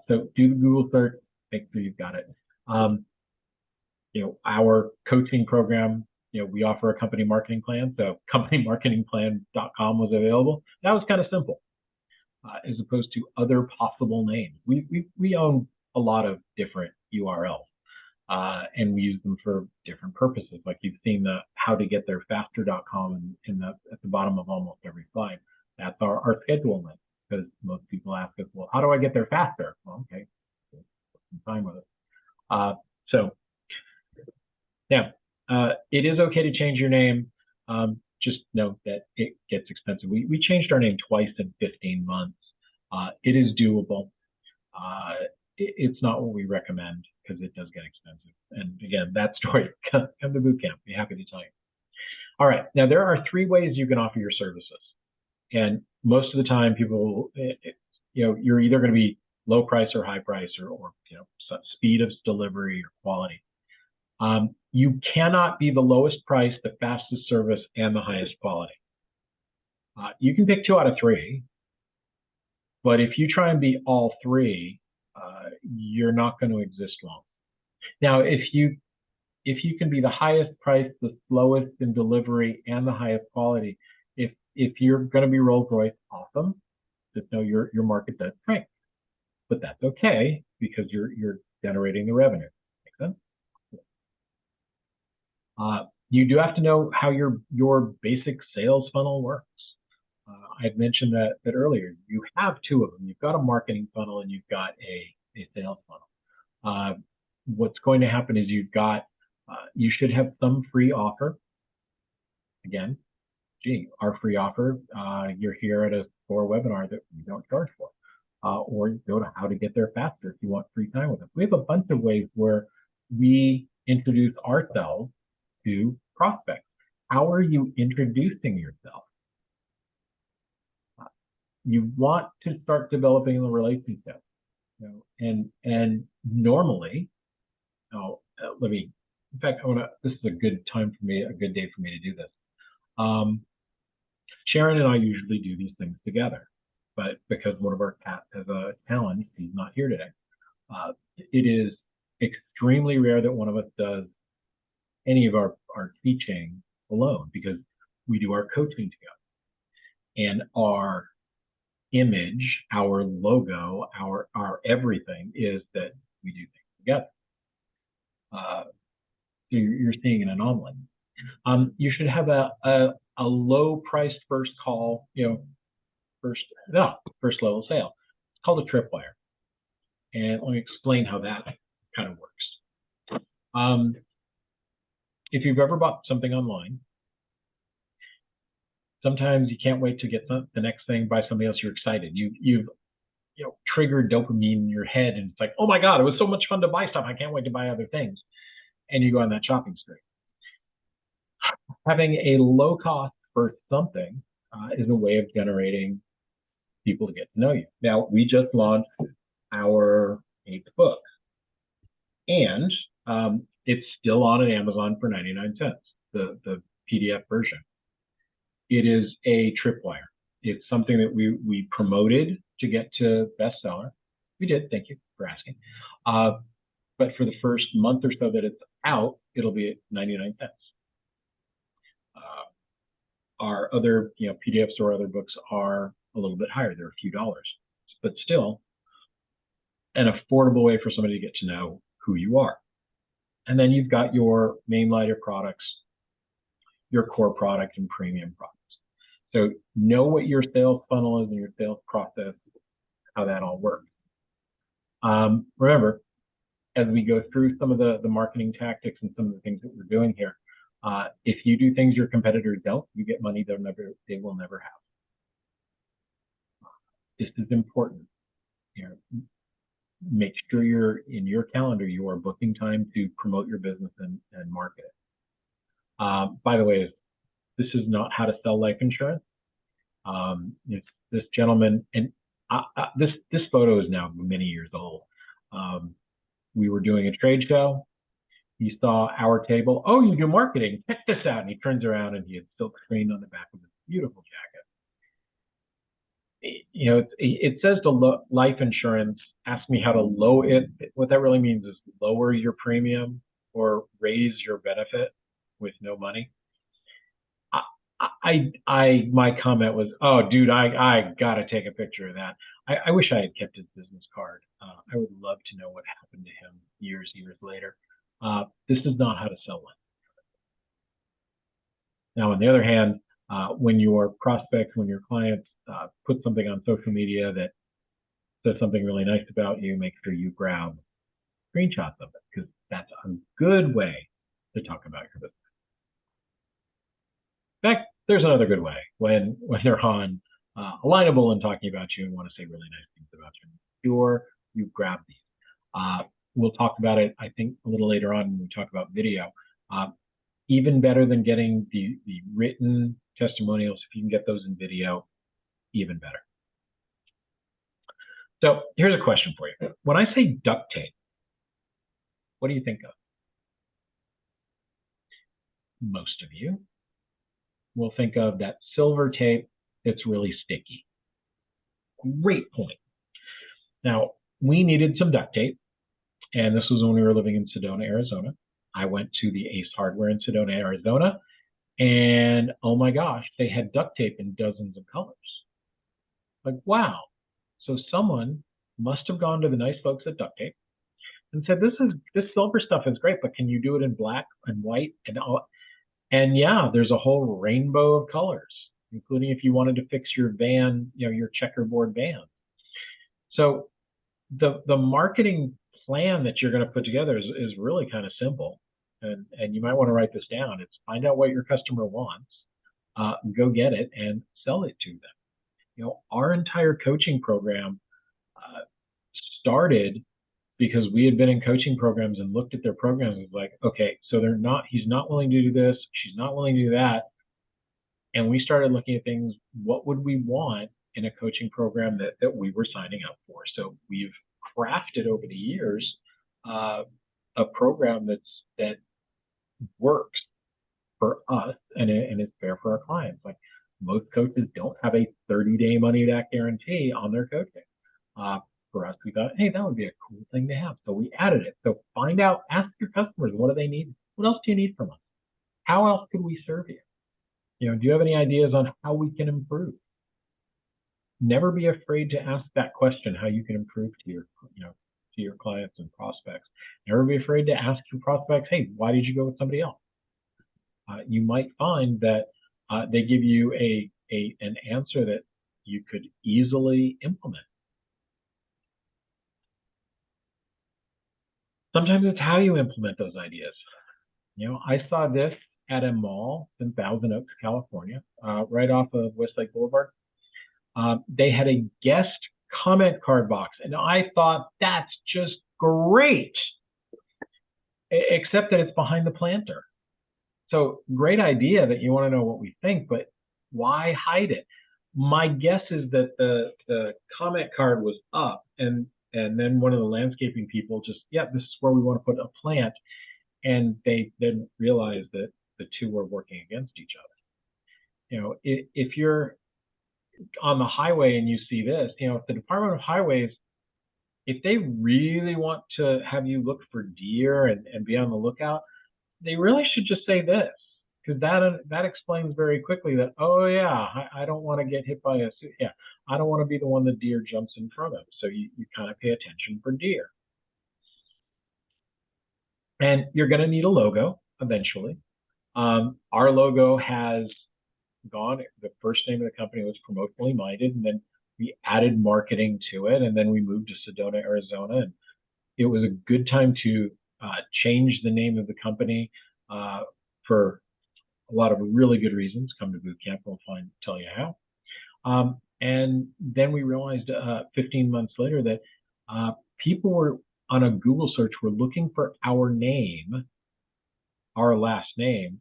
So do the Google search, make sure you've got it. Our coaching program, we offer a company marketing plan. So companymarketingplan.com was available. That was kind of simple, as opposed to other possible names. We own a lot of different URLs, and we use them for different purposes. Like you've seen the howtogetttherefaster.com at the bottom of almost every slide. That's our schedule link, because most people ask us, well, how do I get there faster? Well, okay, spend some time with it. So now, it is okay to change your name. Just note that it gets expensive. We changed our name twice in 15 months. It is doable. It's not what we recommend because it does get expensive. And again, that story, come to boot camp, be happy to tell you. All right, now there are 3 ways you can offer your services. And most of the time people, you're either going to be low price or high price or speed of delivery or quality. You cannot be the lowest price, the fastest service, and the highest quality. You can pick 2 out of 3, but if you try and be all 3, you're not going to exist long. Now, if you can be the highest price, the slowest in delivery, and the highest quality, if you're going to be Rolls Royce, awesome. Just know your market does shrink, but that's okay because you're generating the revenue. Make sense? You do have to know how your basic sales funnel works. I had mentioned that earlier. You have 2 of them. You've got a marketing funnel and you've got a sales funnel. What's going to happen is you should have some free offer. Again, our free offer, you're here at a core webinar that we don't charge for. Or go to How to Get There Faster if you want free time with us. We have a bunch of ways where we introduce ourselves to prospects. How are you introducing yourself? You want to start developing a relationship. And normally, in fact, this is a good time for me, a good day for me to do this. Sharyn and I usually do these things together, but because one of our cats has a challenge, he's not here today. It is extremely rare that one of us does any of our teaching alone because we do our coaching together. And our image, our logo, our everything is that we do things together. So you're seeing an anomaly. You should have a low-priced first call, first level sale. It's called a tripwire. And let me explain how that kind of works. If you've ever bought something online, sometimes you can't wait to get the next thing by somebody else. You're excited. You've triggered dopamine in your head, and it's like, oh my God, it was so much fun to buy stuff. I can't wait to buy other things. And you go on that shopping spree. Having a low cost for something is a way of generating people to get to know you. Now, we just launched our 8th book, and it's still on Amazon for 99 cents, the PDF version. It is a tripwire. It's something that we promoted to get to bestseller. We did, thank you for asking. But for the first month or so that it's out, it'll be at 99 cents. Our other PDFs or other books are a little bit higher. They're a few dollars, but still an affordable way for somebody to get to know who you are. And then you've got your main line of products, your core product, and premium products. So know what your sales funnel is and your sales process, how that all works. Remember, as we go through some of the marketing tactics and some of the things that we're doing here, if you do things your competitors don't, you get money they will never have. This is important. Make sure you're in your calendar, you are booking time to promote your business and market it. By the way, this is not how to sell life insurance. It's this gentleman, and this photo is now many years old. We were doing a trade show. He saw our table. Oh, you do marketing. Check this out. And he turns around and he had silk screen on the back of his beautiful jacket. It says to life insurance, ask me how to lower it. What that really means is lower your premium or raise your benefit with no money. My comment was, oh, dude, I gotta take a picture of that. I wish I had kept his business card. I would love to know what happened to him years later. This is not how to sell life. Now, on the other hand, when your prospects, when your clients put something on social media that says something really nice about you, make sure you grab screenshots of it, because that's a good way to talk about your business. In fact, there's another good way when they're on Alignable and talking about you and want to say really nice things about you. Sure, you grab these. we'll talk about it, I think, a little later on when we talk about video. Uh, even better than getting the written testimonials, if you can get those in video, even better. So here's a question for you. When I say duct tape, what do you think of? Most of you will think of that silver tape that's really sticky. Great point. Now, we needed some duct tape, and this was when we were living in Sedona, Arizona. I went to the Ace Hardware in Sedona, Arizona, and oh my gosh, they had duct tape in dozens of colors. Like, wow. So someone must have gone to the nice folks at Duct Tape and said, this silver stuff is great, but can you do it in black and white and all? And yeah, there's a whole rainbow of colors, including if you wanted to fix your van, your checkerboard van. So the marketing plan that you're going to put together is really kind of simple. And you might want to write this down. It's find out what your customer wants, go get it, and sell it to them. Our entire coaching program started because we had been in coaching programs and looked at their programs and was like, okay, so he's not willing to do this, she's not willing to do that. And we started looking at things, what would we want in a coaching program that we were signing up for? So we've crafted over the years a program that works for us and it's fair for our clients. Like most coaches don't have a 30-day money back guarantee on their coaching. For us, we thought, hey, that would be a cool thing to have. So we added it. So find out, ask your customers, what do they need? What else do you need from us? How else could we serve you? Do you have any ideas on how we can improve? Never be afraid to ask that question, how you can improve to your clients and prospects. Never be afraid to ask your prospects, hey, why did you go with somebody else? You might find that they give you an answer that you could easily implement. Sometimes it's how you implement those ideas. I saw this at a mall in Thousand Oaks, California, right off of Westlake Boulevard. They had a guest comment card box, and I thought that's just great, except that it's behind the planter. So great idea that you want to know what we think, but why hide it? My guess is that the comment card was up, and then one of the landscaping people just, this is where we want to put a plant. And they then realized that the two were working against each other. If you're on the highway and you see this, if the Department of Highways, if they really want to have you look for deer and be on the lookout, they really should just say this, because that explains very quickly that, oh yeah, I don't want to get hit by I don't want to be the one the deer jumps in front of. So you kind of pay attention for deer. And you're going to need a logo eventually. Our logo has gone. The first name of the company was Promotionally Minded, and then we added marketing to it, and then we moved to Sedona, Arizona. And it was a good time to change the name of the company for a lot of really good reasons. Come to boot camp, we'll tell you how. And then we realized 15 months later that people were on a Google search, we're looking for our name, our last name.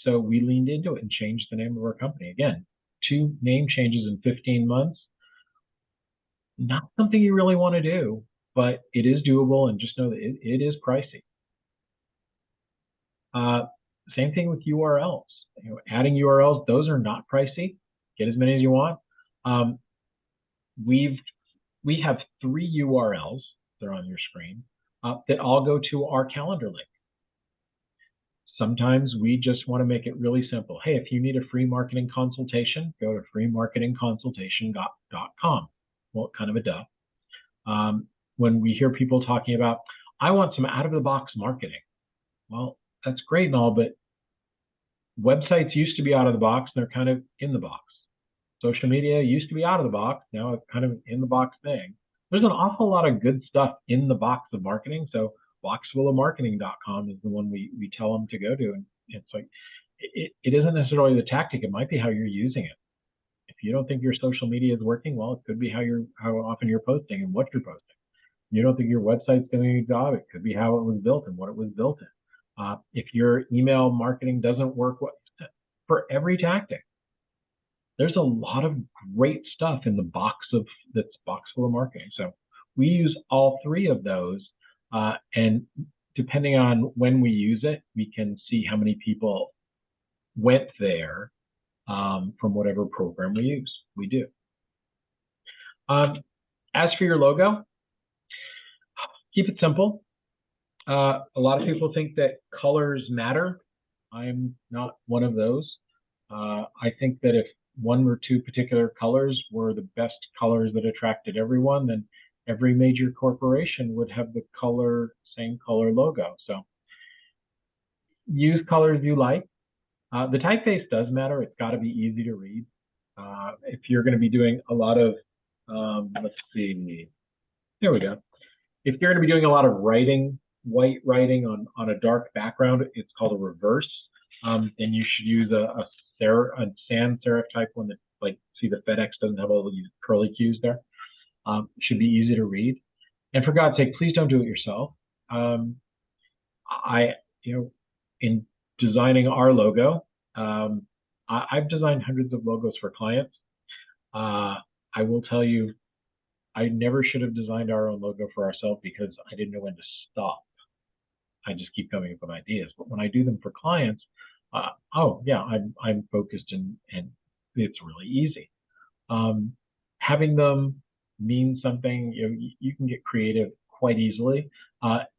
So we leaned into it and changed the name of our company. Again, 2 name changes in 15 months. Not something you really want to do, but it is doable, and just know that it is pricey. Same thing with URLs. Adding URLs, those are not pricey. Get as many as you want. We have 3 URLs. They're on your screen, that all go to our calendar link. Sometimes we just want to make it really simple. Hey, if you need a free marketing consultation, go to freemarketingconsultation.com. Well, kind of a duh. When we hear people talking about, I want some out-of-the-box marketing. Well, that's great and all, but websites used to be out of the box, and they're kind of in the box. Social media used to be out of the box, now it's kind of in the box thing. There's an awful lot of good stuff in the box of marketing. So boxfulofmarketing.com is the one we tell them to go to. And it's like, it isn't necessarily the tactic. It might be how you're using it. If you don't think your social media is working, well, it could be how often you're posting and what you're posting. you don't think your website's doing a good job, it could be how it was built and what it was built in. If your email marketing doesn't work, for every tactic, there's a lot of great stuff in the that's box full of marketing. So we use all three of those, and depending on when we use it, we can see how many people went there from whatever program we do. As for your logo, keep it simple. A lot of people think that colors matter. I'm not one of those. I think that if one or two particular colors were the best colors that attracted everyone, then every major corporation would have the same color logo. So use colors you like. The typeface does matter. It's got to be easy to read. If you're going to be doing a lot of, let's see, there we go. If you're going to be doing a lot of writing, white writing on a dark background, it's called a reverse. Then you should use a sans serif type one that, like, see the FedEx doesn't have all these curly cues there. Should be easy to read. And for God's sake, please don't do it yourself. In designing our logo, I've designed hundreds of logos for clients. I will tell you, I never should have designed our own logo for ourselves because I didn't know when to stop. I just keep coming up with ideas. But when I do them for clients, oh yeah, I'm focused and it's really easy. Having them mean something, you can get creative quite easily.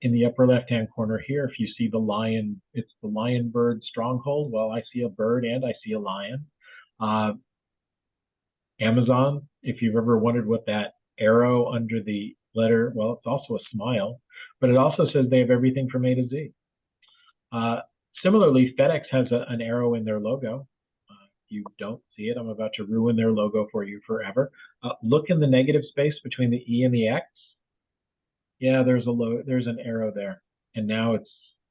In the upper left-hand corner here, if you see the lion, it's the lion bird stronghold. Well, I see a bird and I see a lion. Amazon, if you've ever wondered what that arrow under the letter, well, it's also a smile, but it also says they have everything from A to Z. Similarly, FedEx has an arrow in their logo. You don't see it, I'm about to ruin their logo for you forever. Look in the negative space between the E and the X. Yeah, there's an arrow there. And now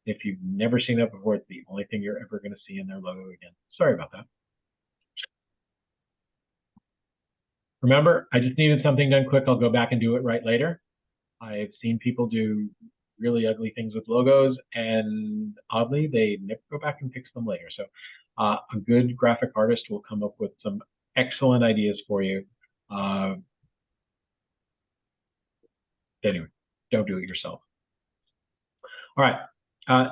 if you've never seen that before, it's the only thing you're ever going to see in their logo again. Sorry about that. Remember, I just needed something done quick. I'll go back and do it right later. I've seen people do really ugly things with logos, and oddly, they never go back and fix them later. So a good graphic artist will come up with some excellent ideas for you. Anyway, don't do it yourself. All right,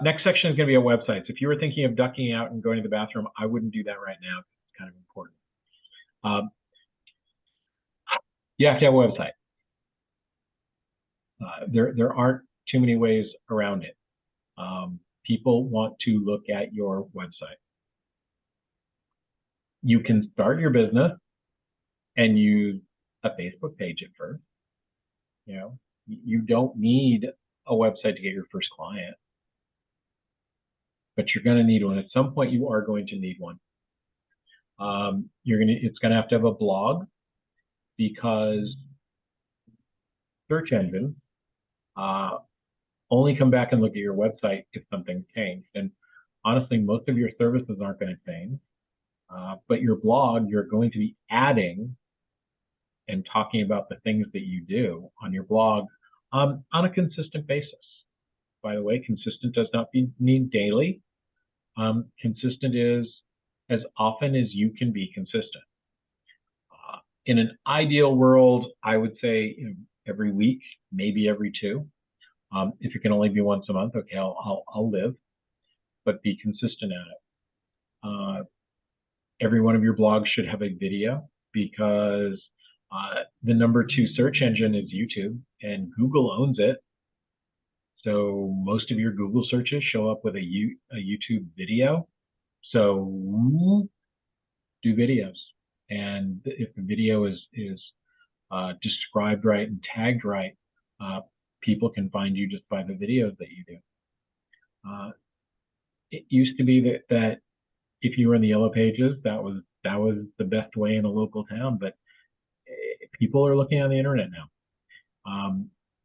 next section is going to be our websites. If you were thinking of ducking out and going to the bathroom, I wouldn't do that right now. It's kind of important. You have to have a website. There aren't too many ways around it. People want to look at your website. You can start your business and use a Facebook page at first. You don't need a website to get your first client, but you're going to need one. At some point, you are going to need one. It's going to have a blog, because search engines only come back and look at your website if something's changed. And honestly, most of your services aren't going to change. But your blog, you're going to be adding and talking about the things that you do on your blog on a consistent basis. By the way, consistent does not mean daily. Consistent is as often as you can be consistent. In an ideal world, I would say every week, maybe every two. If it can only be once a month, okay, I'll live, but be consistent at it. Every one of your blogs should have a video, because the #2 search engine is YouTube, and Google owns it. So most of your Google searches show up with a YouTube video. So do videos. And if the video is described right and tagged right, people can find you just by the videos that you do. It used to be that if you were in the yellow pages, that was the best way in a local town, but people are looking on the internet now.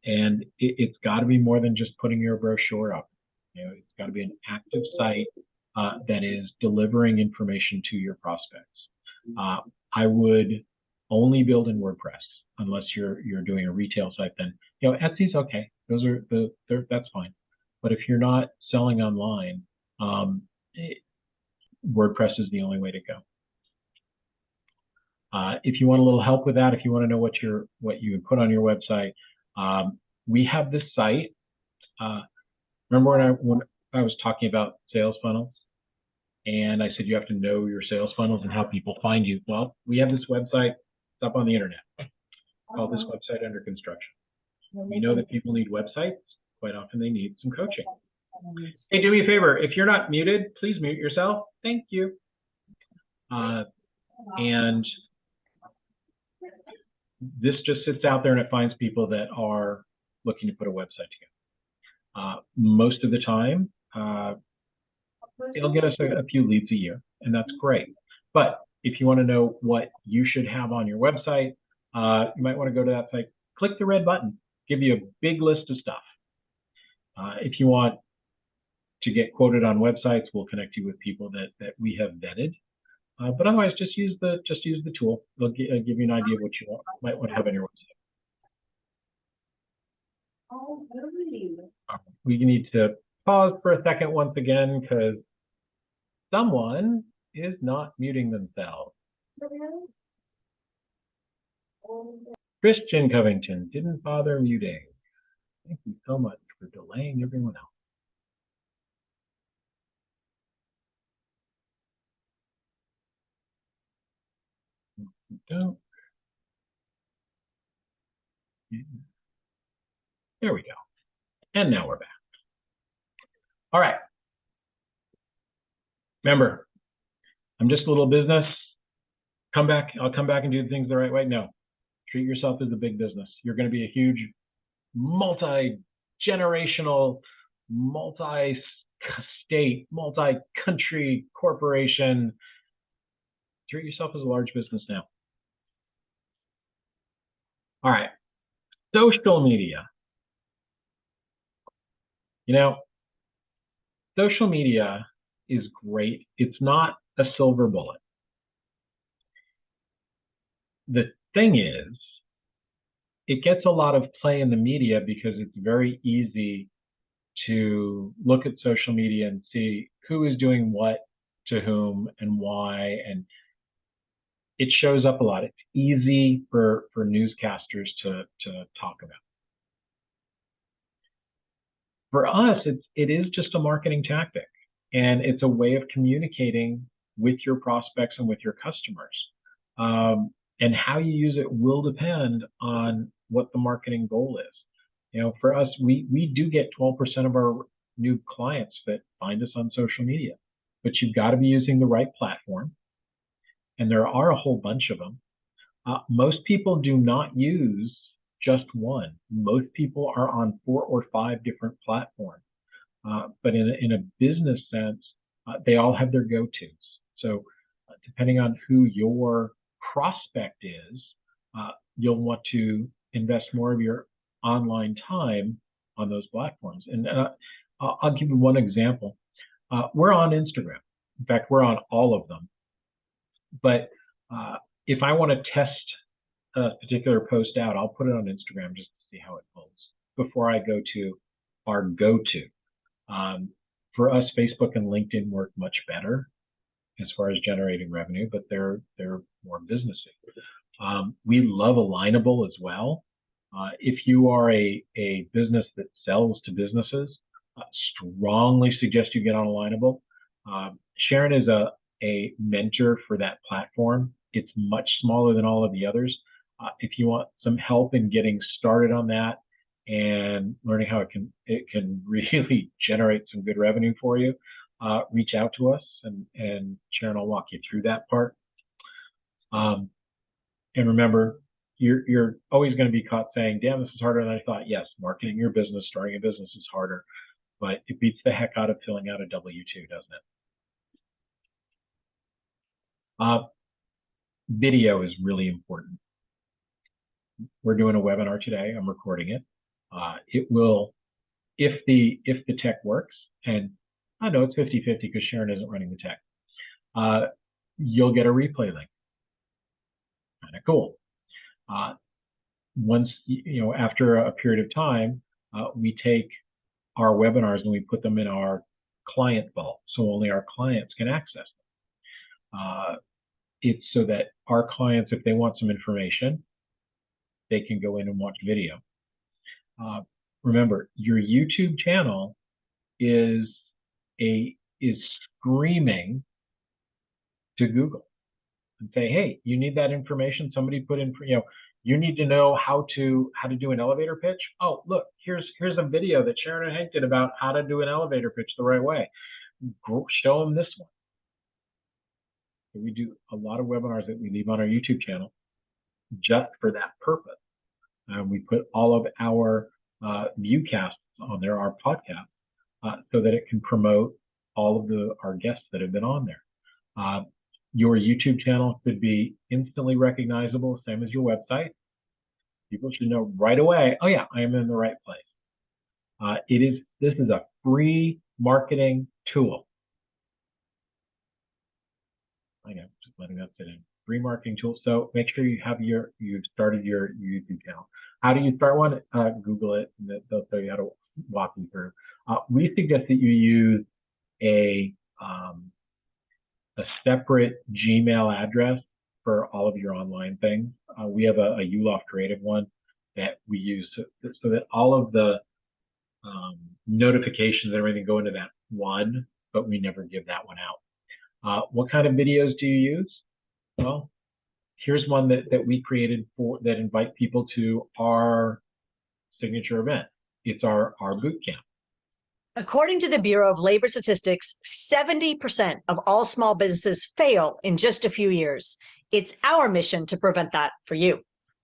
And it's got to be more than just putting your brochure up. It's got to be an active site that is delivering information to your prospects. I would only build in WordPress, unless you're doing a retail site. Then Etsy's okay. Those are that's fine. But if you're not selling online, um, WordPress is the only way to go. If you want a little help with that, if you want to know what you would put on your website, we have this site. Remember when I was talking about sales funnels, and I said you have to know your sales funnels and how people find you. Well, we have this website. It's up on the internet. Call this website under construction. We know that people need websites. Quite often they need some coaching. Hey, do me a favor. If you're not muted, please mute yourself. Thank you. And this just sits out there and it finds people that are looking to put a website together. Most of the time, it'll get us a few leads a year, and that's great. But if you want to know what you should have on your website, you might want to go to that site, click the red button, give you a big list of stuff. If you want to get quoted on websites, we'll connect you with people that we have vetted. But otherwise, just use the tool. It'll give you an idea of what you might want to have on your website. We need to pause for a second once again because someone is not muting themselves. Christian Covington didn't bother muting. Thank you so much for delaying everyone else. Don't. There we go. And now we're back. All right. Remember, I'm just a little business. I'll come back and do things the right way. No, treat yourself as a big business. You're going to be a huge multi-generational, multi-state, multi-country corporation. Treat yourself as a large business now. All right. Social media. Social media is great. It's not a silver bullet. The thing is, it gets a lot of play in the media because it's very easy to look at social media and see who is doing what to whom and why, and it shows up a lot. It's easy for newscasters to talk about. For us, it is just a marketing tactic, and it's a way of communicating with your prospects and with your customers. And how you use it will depend on what the marketing goal is. For us, we do get 12% of our new clients that find us on social media, but you've got to be using the right platform. And there are a whole bunch of them. Most people do not use just one. Most people are on 4 or 5 different platforms. But in a business sense, they all have their go-tos. So depending on who your prospect is, you'll want to invest more of your online time on those platforms. And I'll give you one example. We're on Instagram. In fact, we're on all of them. But if I want to test a particular post out, I'll put it on Instagram just to see how it pulls before I go to our go-to. For us, Facebook and LinkedIn work much better as far as generating revenue, but they're more businessy. We love Alignable as well. If you are a business that sells to businesses, strongly suggest you get on Alignable. Sharyn is a mentor for that platform. It's much smaller than all of the others. If you want some help in getting started on that and learning how it can really generate some good revenue for you, reach out to us, and Sharyn will walk you through that part. And remember, you're always going to be caught saying, damn, this is harder than I thought. Yes, marketing your business, starting a business is harder, but it beats the heck out of filling out a W-2, doesn't it? Video is really important. We're doing a webinar today. I'm recording it. It will, if the tech works, and I know it's 50-50 because Sharyn isn't running the tech, you'll get a replay link. Kind of cool. once, after a period of time, we take our webinars and we put them in our client vault, so only our clients can access them. It's so that our clients, if they want some information, they can go in and watch video. Remember, your YouTube channel is screaming to Google and say, hey, you need that information. Somebody put in, you need to know how to do an elevator pitch. Oh, look, here's a video that Sharyn and Hank did about how to do an elevator pitch the right way. Show them this one. So we do a lot of webinars that we leave on our YouTube channel just for that purpose. We put all of our viewcasts on there, our podcast, so that it can promote all of our guests that have been on there. Your YouTube channel could be instantly recognizable, same as your website. People should know right away, oh yeah, I am in the right place. This is a free marketing tool. I know, just letting that sit in. Free marketing tool. So make sure you've started your YouTube channel. How do you start one? Google it, and they'll tell you how to walk you through. We suggest that you use a separate Gmail address for all of your online things. We have a Yuloff creative one that we use so that all of the notifications and everything go into that one, but we never give that one out. What kind of videos do you use? Well, here's one that we created that invite people to our signature event. It's our boot camp. According to the Bureau of Labor Statistics, 70% of all small businesses fail in just a few years. It's our mission to prevent that for you.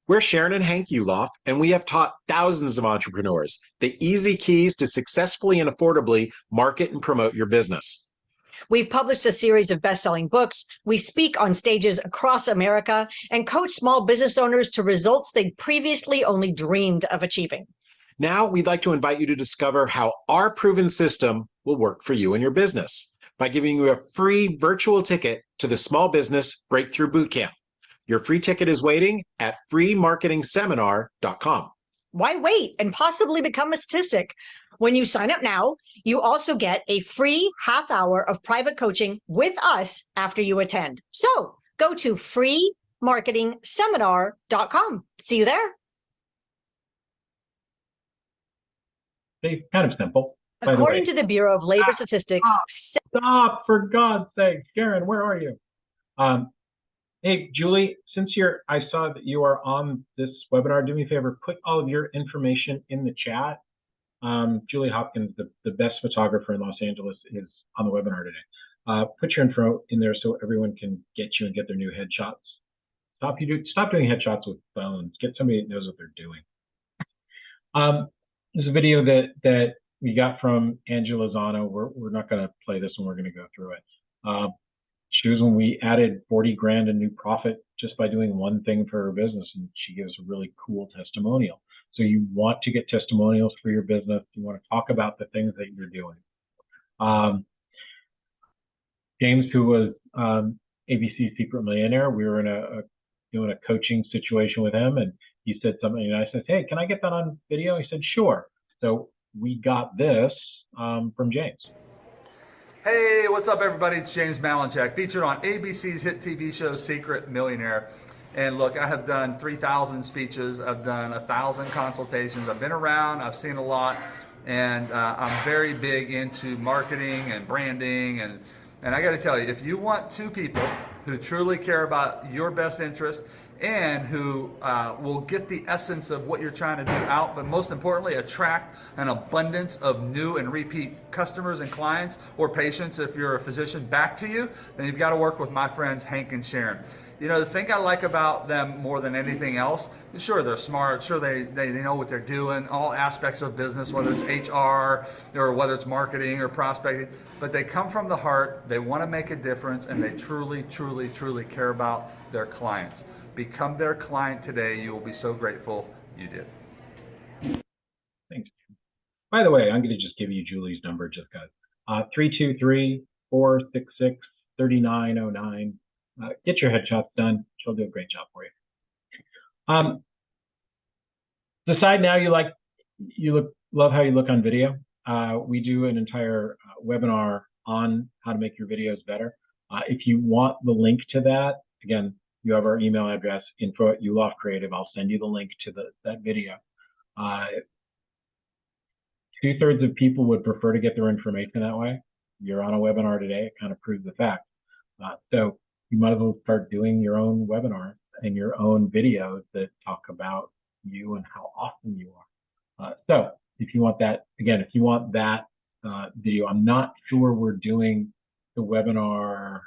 We're Sharyn and Hank Yuloff, and we have taught thousands of entrepreneurs the easy keys to successfully and affordably market and promote your business. We've published a series of best-selling books. We speak on stages across America and coach small business owners to results they previously only dreamed of achieving. Now, we'd like to invite you to discover how our proven system will work for you and your business by giving you a free virtual ticket to the Small Business Breakthrough Bootcamp. Your free ticket is waiting at freemarketingseminar.com. Why wait and possibly become a statistic? When you sign up now, you also get a free half hour of private coaching with us after you attend. So go to freemarketingseminar.com. See you there. It's kind of simple. According to the Bureau of Labor Statistics, stop, for God's sake. Sharyn, where are you? Hey, Julie, I saw that you are on this webinar. Do me a favor, put all of your information in the chat. Julie Hopkins, the best photographer in Los Angeles, is on the webinar today. Put your info in there so everyone can get you and get their new headshots. Stop doing headshots with phones. Get somebody that knows what they're doing. There's a video that we got from Angela Zano. We're not going to play this one. We're going to go through it. She was when we added 40 grand in new profit just by doing one thing for her business, and she gives a really cool testimonial. So you want to get testimonials for your business. You want to talk about the things that you're doing. James, who was ABC's Secret Millionaire, we were doing a coaching situation with him, and he said something, and I said, hey, can I get that on video? He said, sure. So we got this from James. Hey, what's up, everybody? It's James Malinchak, featured on ABC's hit TV show Secret Millionaire. And look, I have done 3,000 speeches. I've done 1,000 consultations. I've been around. I've seen a lot. And I'm very big into marketing and branding. And I got to tell you, if you want two people who truly care about your best interest and who will get the essence of what you're trying to do out, but most importantly, attract an abundance of new and repeat customers and clients or patients if you're a physician back to you, then you've got to work with my friends Hank and Sharyn. You know, the thing I like about them more than anything else, sure, they're smart, sure, they know what they're doing, all aspects of business, whether it's HR or whether it's marketing or prospecting, but they come from the heart, they want to make a difference, and they truly, truly, truly care about their clients. Become their client today. You will be so grateful you did. Thanks. By the way, I'm going to just give you Julie's number just because. 323-466-3909. Get your headshots done. She'll do a great job for you. Decide now love how you look on video. We do an entire webinar on how to make your videos better. If you want the link to that, again, you have our email address, info@Yuloff Creative. I'll send you the link to that video. 2/3 of people would prefer to get their information that way. You're on a webinar today, it kind of proves the fact. So you might as well start doing your own webinar and your own videos that talk about you and how awesome you are. So if you want that, again, if you want that video, I'm not sure we're doing the webinar.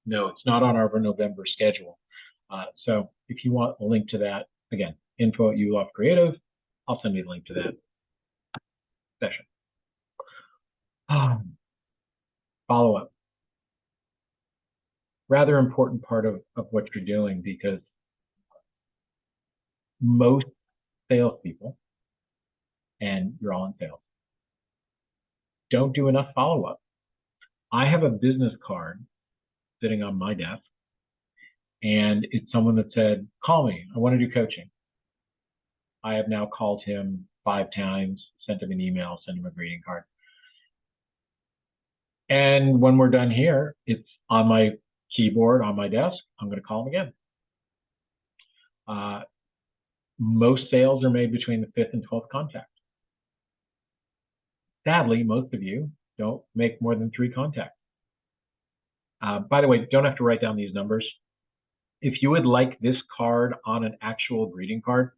No, it's not on our November schedule. So if you want a link to that, again, info@Yuloff Creative, I'll send you the link to that session. Follow up. Rather important part of what you're doing, because most salespeople, and you're all in sales, don't do enough follow-up. I have a business card sitting on my desk, and it's someone that said, call me, I want to do coaching. I have now called him 5 times, sent him an email, sent him a greeting card. And when we're done here, it's on my keyboard on my desk. I'm going to call him again. Most sales are made between the 5th and 12th contact. Sadly, most of you don't make more than 3 contacts. By the way, don't have to write down these numbers. If you would like this card on an actual greeting card,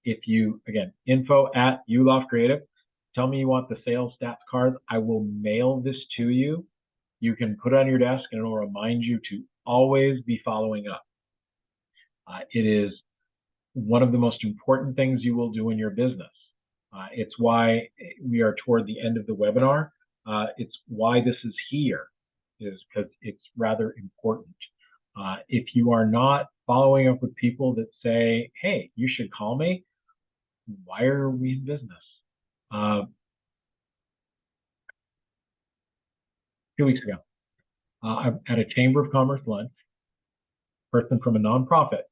if you, again, info@Yuloff Creative, tell me you want the sales stats card, I will mail this to you. You can put it on your desk and it will remind you to always be following up. It is one of the most important things you will do in your business. It's why we are toward the end of the webinar. It's why this is here, is because it's rather important. If you are not following up with people that say, hey, you should call me, why are we in business? 2 weeks ago, I'm at a Chamber of Commerce lunch, person from a nonprofit.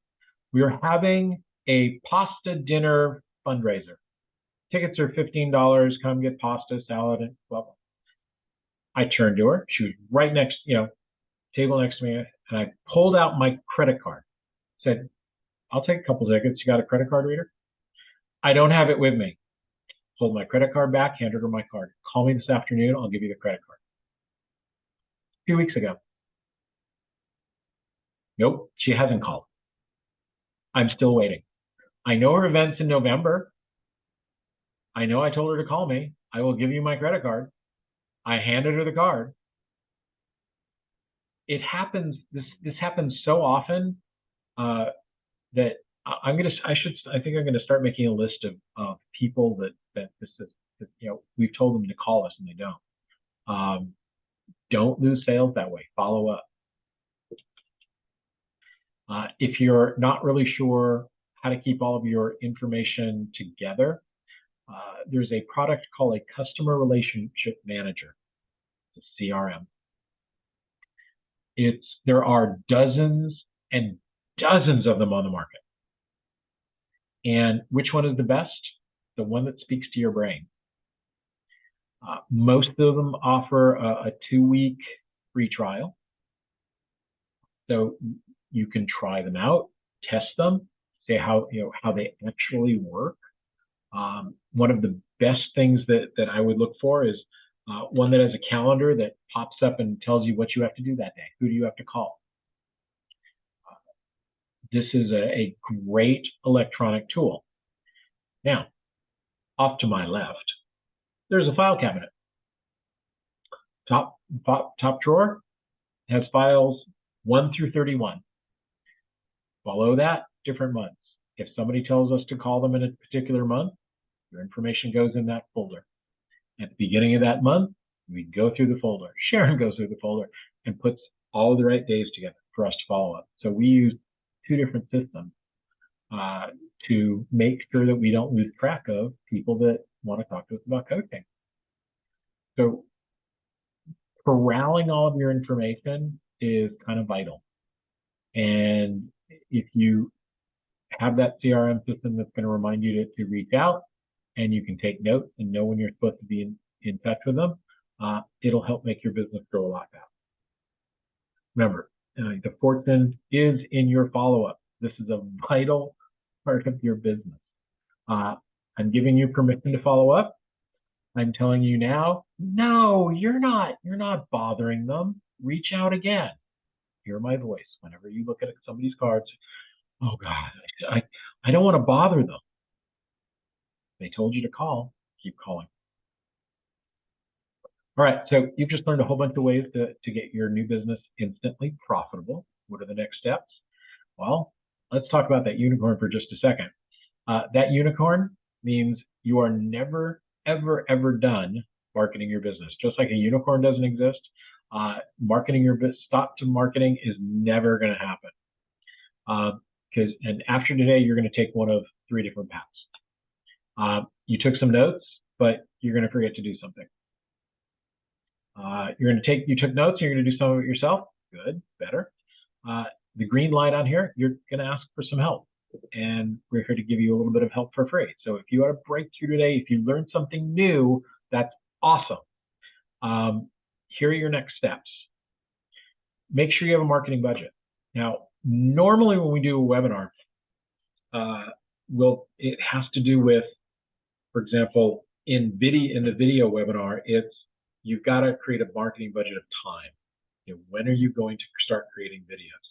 We are having a pasta dinner fundraiser. Tickets are $15, come get pasta, salad, and blah, blah. I turned to her, she was right next, table next to me, and I pulled out my credit card. Said, I'll take a couple tickets, you got a credit card reader? I don't have it with me. Pulled my credit card back, handed her my card. Call me this afternoon, I'll give you the credit card. A few weeks ago. Nope, she hasn't called. I'm still waiting. I know her event's in November. I know I told her to call me. I will give you my credit card. I handed her the card. It happens, this happens so often that I think I'm gonna start making a list of people that this is, we've told them to call us and they don't. Don't lose sales that way. Follow up. If you're not really sure how to keep all of your information together, there's a product called a Customer Relationship Manager, a CRM. There are dozens and dozens of them on the market. And which one is the best? The one that speaks to your brain. Most of them offer a 2-week free trial. So you can try them out, test them, see how they actually work. One of the best things that I would look for is one that has a calendar that pops up and tells you what you have to do that day. Who do you have to call? This is a great electronic tool. Now, off to my left, there's a file cabinet. Top drawer has files 1 through 31. Below that, different months. If somebody tells us to call them in a particular month, your information goes in that folder. At the beginning of that month, we go through the folder. Sharyn goes through the folder and puts all the right days together for us to follow up. So we use 2 different systems to make sure that we don't lose track of people that want to talk to us about coaching. So corralling all of your information is kind of vital. And if you have that CRM system that's going to remind you to reach out, and you can take notes and know when you're supposed to be in touch with them. It'll help make your business grow a lot faster. Remember, the fortune is in your follow-up. This is a vital part of your business. I'm giving you permission to follow up. I'm telling you now, no, you're not bothering them. Reach out again. Hear my voice whenever you look at somebody's cards. Oh God, I don't want to bother them. They told you to call. Keep calling. All right, so you've just learned a whole bunch of ways to get your new business instantly profitable. What are the next steps? Well, let's talk about that unicorn for just a second. That unicorn means you are never, ever, ever done marketing your business. Just like a unicorn doesn't exist, marketing your business, stop to marketing is never going to happen. And after today, you're going to take one of 3 different paths. You took some notes, but you're going to forget to do something. You took notes, and you're going to do some of it yourself. Good, better. The green light on here, you're going to ask for some help. And we're here to give you a little bit of help for free. So if you had a breakthrough today, if you learned something new, that's awesome. Here are your next steps. Make sure you have a marketing budget. Now, normally when we do a webinar, it has to do with, for example, in the video webinar, you've got to create a marketing budget of time. When are you going to start creating videos?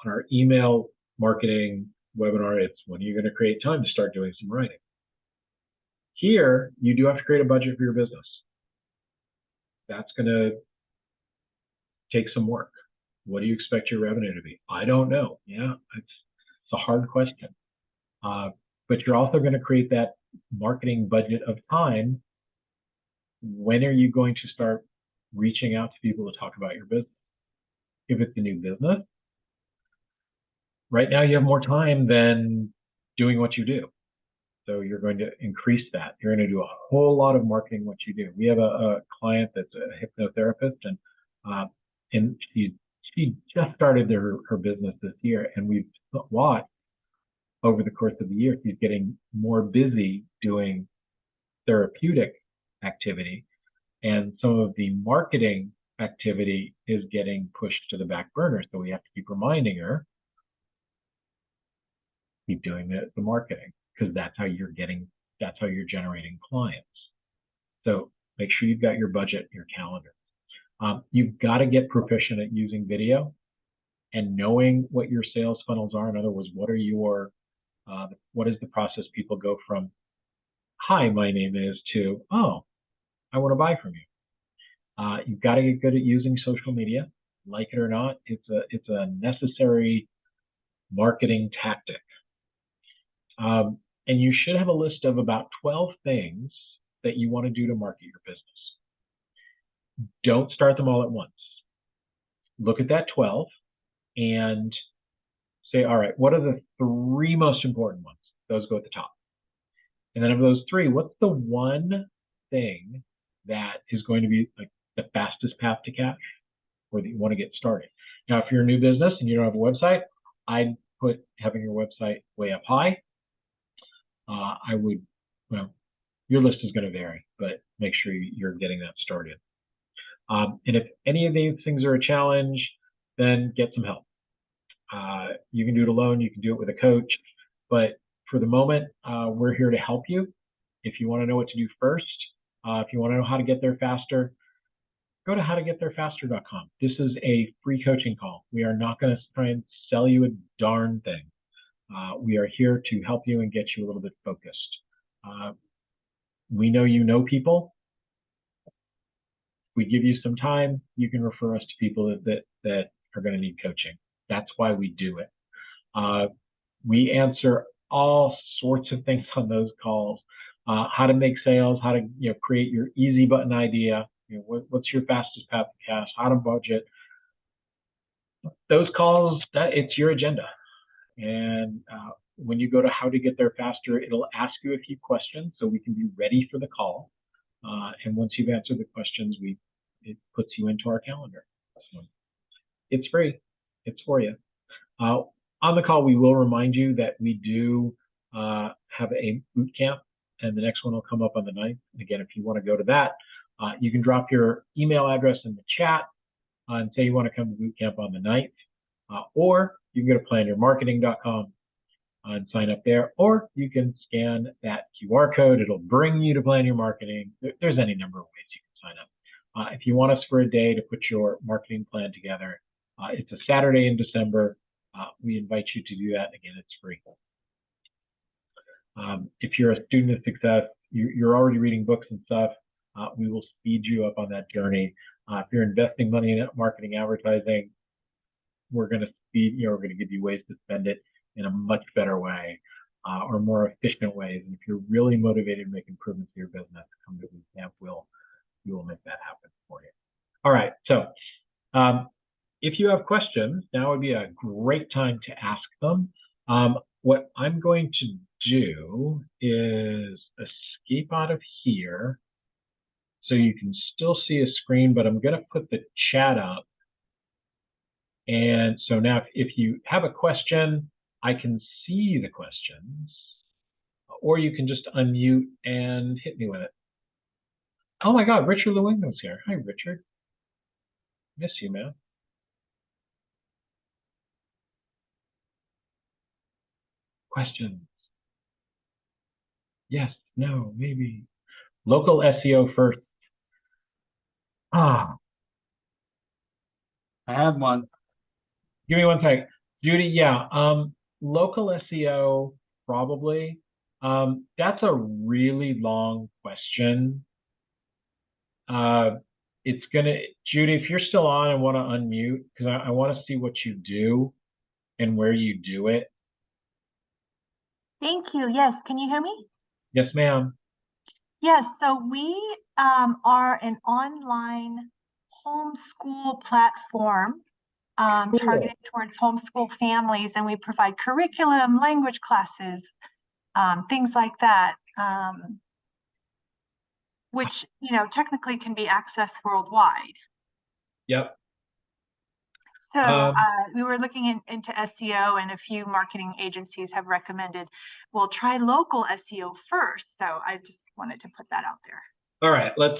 On our email marketing webinar, it's when you're going to create time to start doing some writing. Here, you do have to create a budget for your business. That's going to take some work. What do you expect your revenue to be? I don't know. Yeah, it's a hard question. But you're also going to create that marketing budget of time. When are you going to start reaching out to people to talk about your business? If it's a new business, right now you have more time than doing what you do. So you're going to increase that. You're going to do a whole lot of marketing what you do. We have a client that's a hypnotherapist, and she just started her business this year, and we've watched over the course of the year, she's getting more busy doing therapeutic activity, and some of the marketing activity is getting pushed to the back burner. So we have to keep reminding her, keep doing the marketing, because that's how you're generating clients. So make sure you've got your budget, your calendar. You've got to get proficient at using video and knowing what your sales funnels are. In other words, what is the process people go from, hi, my name is, to, oh, I want to buy from you. You've got to get good at using social media. Like it or not, it's a necessary marketing tactic. And you should have a list of about 12 things that you want to do to market your business. Don't start them all at once. Look at that 12 and say, all right, what are the 3 most important ones? Those go at the top. And then of those 3, what's the one thing that is going to be like the fastest path to cash, or that you want to get started? Now, if you're a new business and you don't have a website, I'd put having your website way up high. Your list is going to vary, but make sure you're getting that started. And if any of these things are a challenge, then get some help. You can do it alone, you can do it with a coach, but for the moment, we're here to help you. If you want to know what to do first, if you want to know how to get there faster, go to howtogettherefaster.com. This is a free coaching call. We are not going to try and sell you a darn thing. We are here to help you and get you a little bit focused. We know you know people. We give you some time, you can refer us to people that are going to need coaching. That's why we do it. We answer all sorts of things on those calls. How to make sales, how to create your easy button idea, what's your fastest path to cash, how to budget. Those calls, it's your agenda. And when you go to How to Get There Faster, it'll ask you a few questions so we can be ready for the call. And once you've answered the questions, it puts you into our calendar. So it's free. It's for you. On the call, we will remind you that we do have a boot camp, and the next one will come up on the 9th. And again, if you want to go to that, you can drop your email address in the chat and say you want to come to boot camp on the 9th, or you can go to planyourmarketing.com and sign up there, or you can scan that QR code. It'll bring you to Plan Your Marketing. There's any number of ways you can sign up. If you want us for a day to put your marketing plan together, it's a Saturday in December. We invite you to do that. Again, it's free. If you're a student of success, you're already reading books and stuff, we will speed you up on that journey. If you're investing money in marketing advertising, we're going to we're going to give you ways to spend it in a much better way, or more efficient ways. And if you're really motivated to make improvements to your business, come to boot camp. We will make that happen for you. All right. So if you have questions, now would be a great time to ask them. What I'm going to do is escape out of here so you can still see a screen, but I'm going to put the chat up. And so now if you have a question, I can see the questions, or you can just unmute and hit me with it. Oh my God, Richard Lewingo's here. Hi, Richard. Miss you, man. Questions? Yes, no, maybe. Local SEO first. I have one. Give me one second. Judy, yeah. Local SEO, probably. That's a really long question. It's gonna, Judy, if you're still on, I want to unmute because I want to see what you do and where you do it. Thank you. Yes. Can you hear me? Yes, ma'am. Yes. So we are an online homeschool platform targeted towards homeschool families, and we provide curriculum, language classes, things like that, which, technically can be accessed worldwide. Yep. So we were looking into SEO, and a few marketing agencies have recommended, well, try local SEO first. So I just wanted to put that out there. All right, let's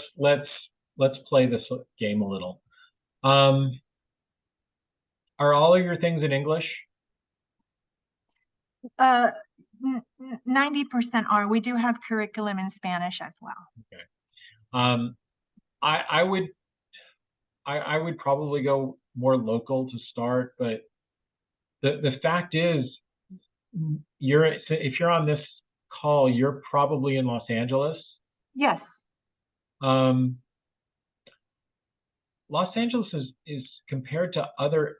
play this game a little. Are all of your things in English? 90% are. We do have curriculum in Spanish as well. Okay. I would probably go more local to start, but the fact is, if you're on this call, you're probably in Los Angeles. Yes. Los Angeles is compared to other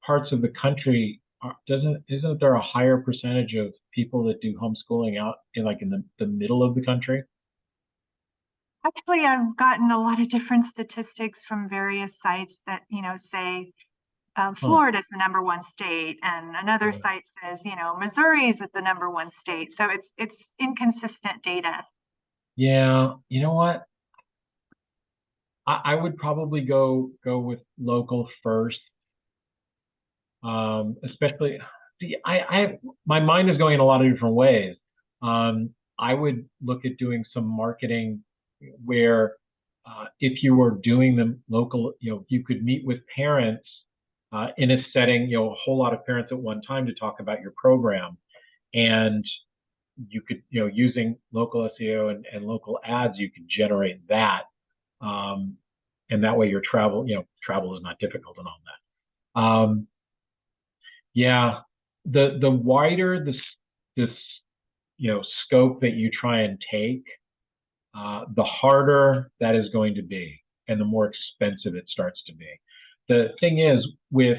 parts of the country, isn't there a higher percentage of people that do homeschooling out in the middle of the country? Actually, I've gotten a lot of different statistics from various sites that, say Florida is the #1 state, and another site says, Missouri is the #1 state. So it's inconsistent data. Yeah, you know what? I would probably go with local first. Especially, see, my mind is going in a lot of different ways. I would look at doing some marketing where if you were doing them local, you could meet with parents in a setting, a whole lot of parents at one time to talk about your program. And you could, using local SEO and local ads, you could generate that. And that way your travel is not difficult and all that. Yeah, the wider this scope that you try and take, the harder that is going to be, and the more expensive it starts to be. The thing is, with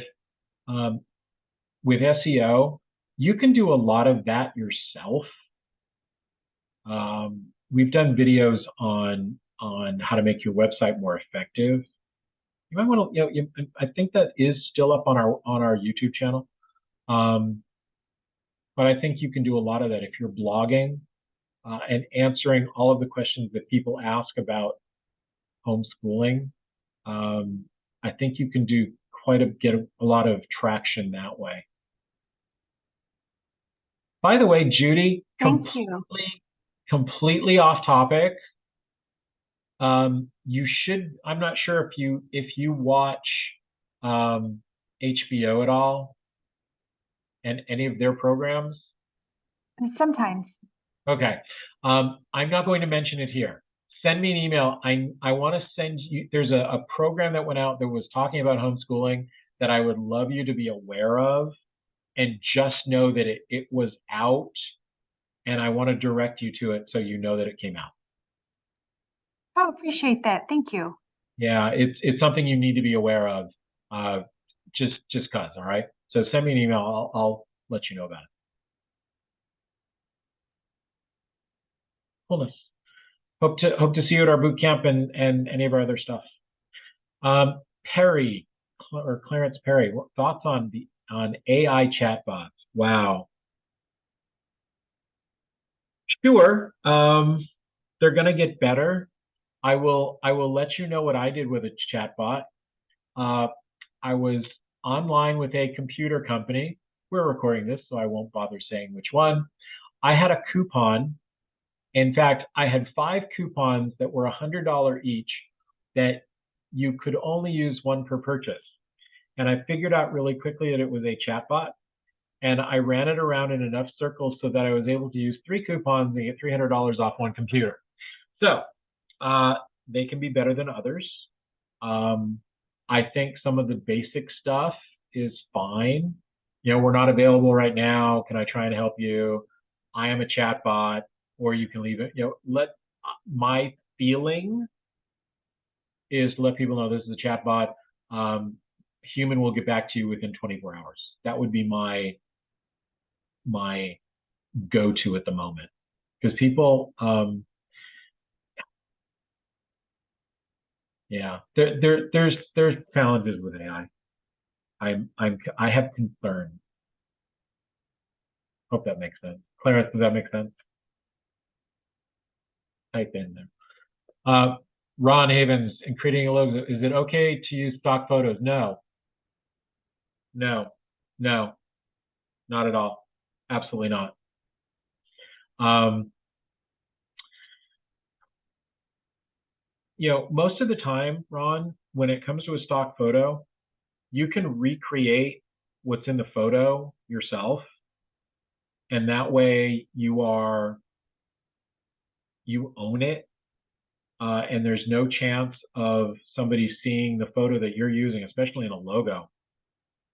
SEO, you can do a lot of that yourself. We've done videos on how to make your website more effective. You might want to, I think that is still up on our YouTube channel. But I think you can do a lot of that if you're blogging and answering all of the questions that people ask about homeschooling. I think you can do get a lot of traction that way. By the way, Judy, Thank you. completely off topic. You should, I'm not sure if you watch HBO at all and any of their programs. Sometimes. Okay. I'm not going to mention it here. Send me an email. I want to send you, there's a program that went out that was talking about homeschooling that I would love you to be aware of, and just know that it was out, and I want to direct you to it so you know that it came out. Oh, appreciate that. Thank you. Yeah, it's something you need to be aware of. Just cause, all right? So send me an email. I'll let you know about it. Coolness. Hope to see you at our boot camp and any of our other stuff. Perry or Clarence Perry, what thoughts on AI chatbots? Wow. Sure. They're gonna get better. I will let you know what I did with a chatbot. I was online with a computer company. We're recording this, so I won't bother saying which one. I had a coupon. In fact, I had 5 coupons that were $100 each that you could only use one per purchase. And I figured out really quickly that it was a chatbot. And I ran it around in enough circles so that I was able to use 3 coupons and get $300 off one computer. So they can be better than others. I think some of the basic stuff is fine. You know, we're not available right now. Can I try and help you? I am a chatbot, or you can leave it. You know, my feeling is to let people know this is a chatbot. Human will get back to you within 24 hours. That would be my go-to at the moment, because people, yeah, there's challenges with AI. I have concern. Hope that makes sense. Clarence, does that make sense? Type in there. Ron Havens, in creating a logo, is it okay to use stock photos? No, not at all. Absolutely not. You know, most of the time, Ron, when it comes to a stock photo, you can recreate what's in the photo yourself. And that way you own it. And there's no chance of somebody seeing the photo that you're using, especially in a logo,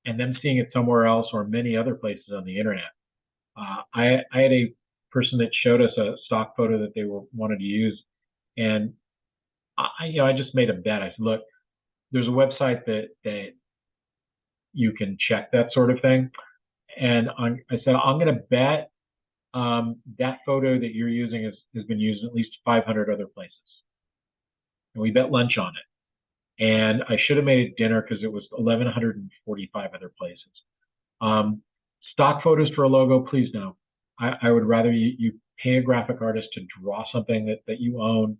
and them seeing it somewhere else or many other places on the internet. I had a person that showed us a stock photo that they wanted to use, and I just made a bet. I said, look, there's a website that you can check that sort of thing, and I said, I'm going to bet that photo that you're using has been used in at least 500 other places. And we bet lunch on it. And I should have made it dinner because it was 1,145 other places. Stock photos for a logo, please no. I would rather you pay a graphic artist to draw something that you own,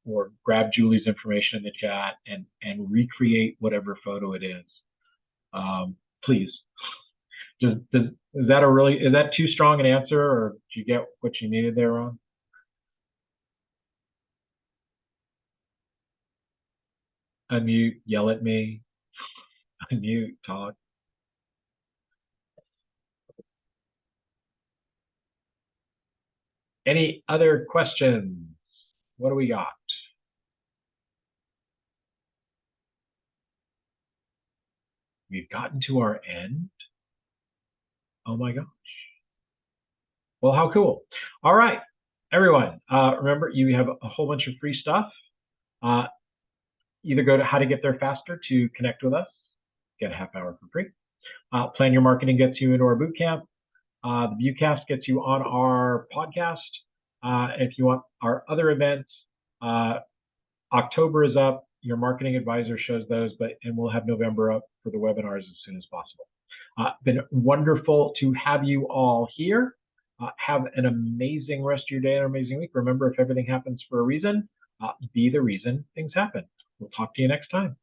or grab Julie's information in the chat and recreate whatever photo it is. Please. Is that too strong an answer, or did you get what you needed there, Ron? Unmute, yell at me. Unmute, talk. Any other questions? What do we got? We've gotten to our end. Oh my gosh. Well, how cool. All right, everyone. Remember, you have a whole bunch of free stuff. Either go to How to Get There Faster to connect with us, get a half hour for free. Plan Your Marketing gets you into our boot camp. The Viewcast gets you on our podcast. If you want our other events, October is up. Your marketing advisor shows those, and we'll have November up for the webinars as soon as possible. Been wonderful to have you all here. Have an amazing rest of your day and an amazing week. Remember, if everything happens for a reason, be the reason things happen. We'll talk to you next time.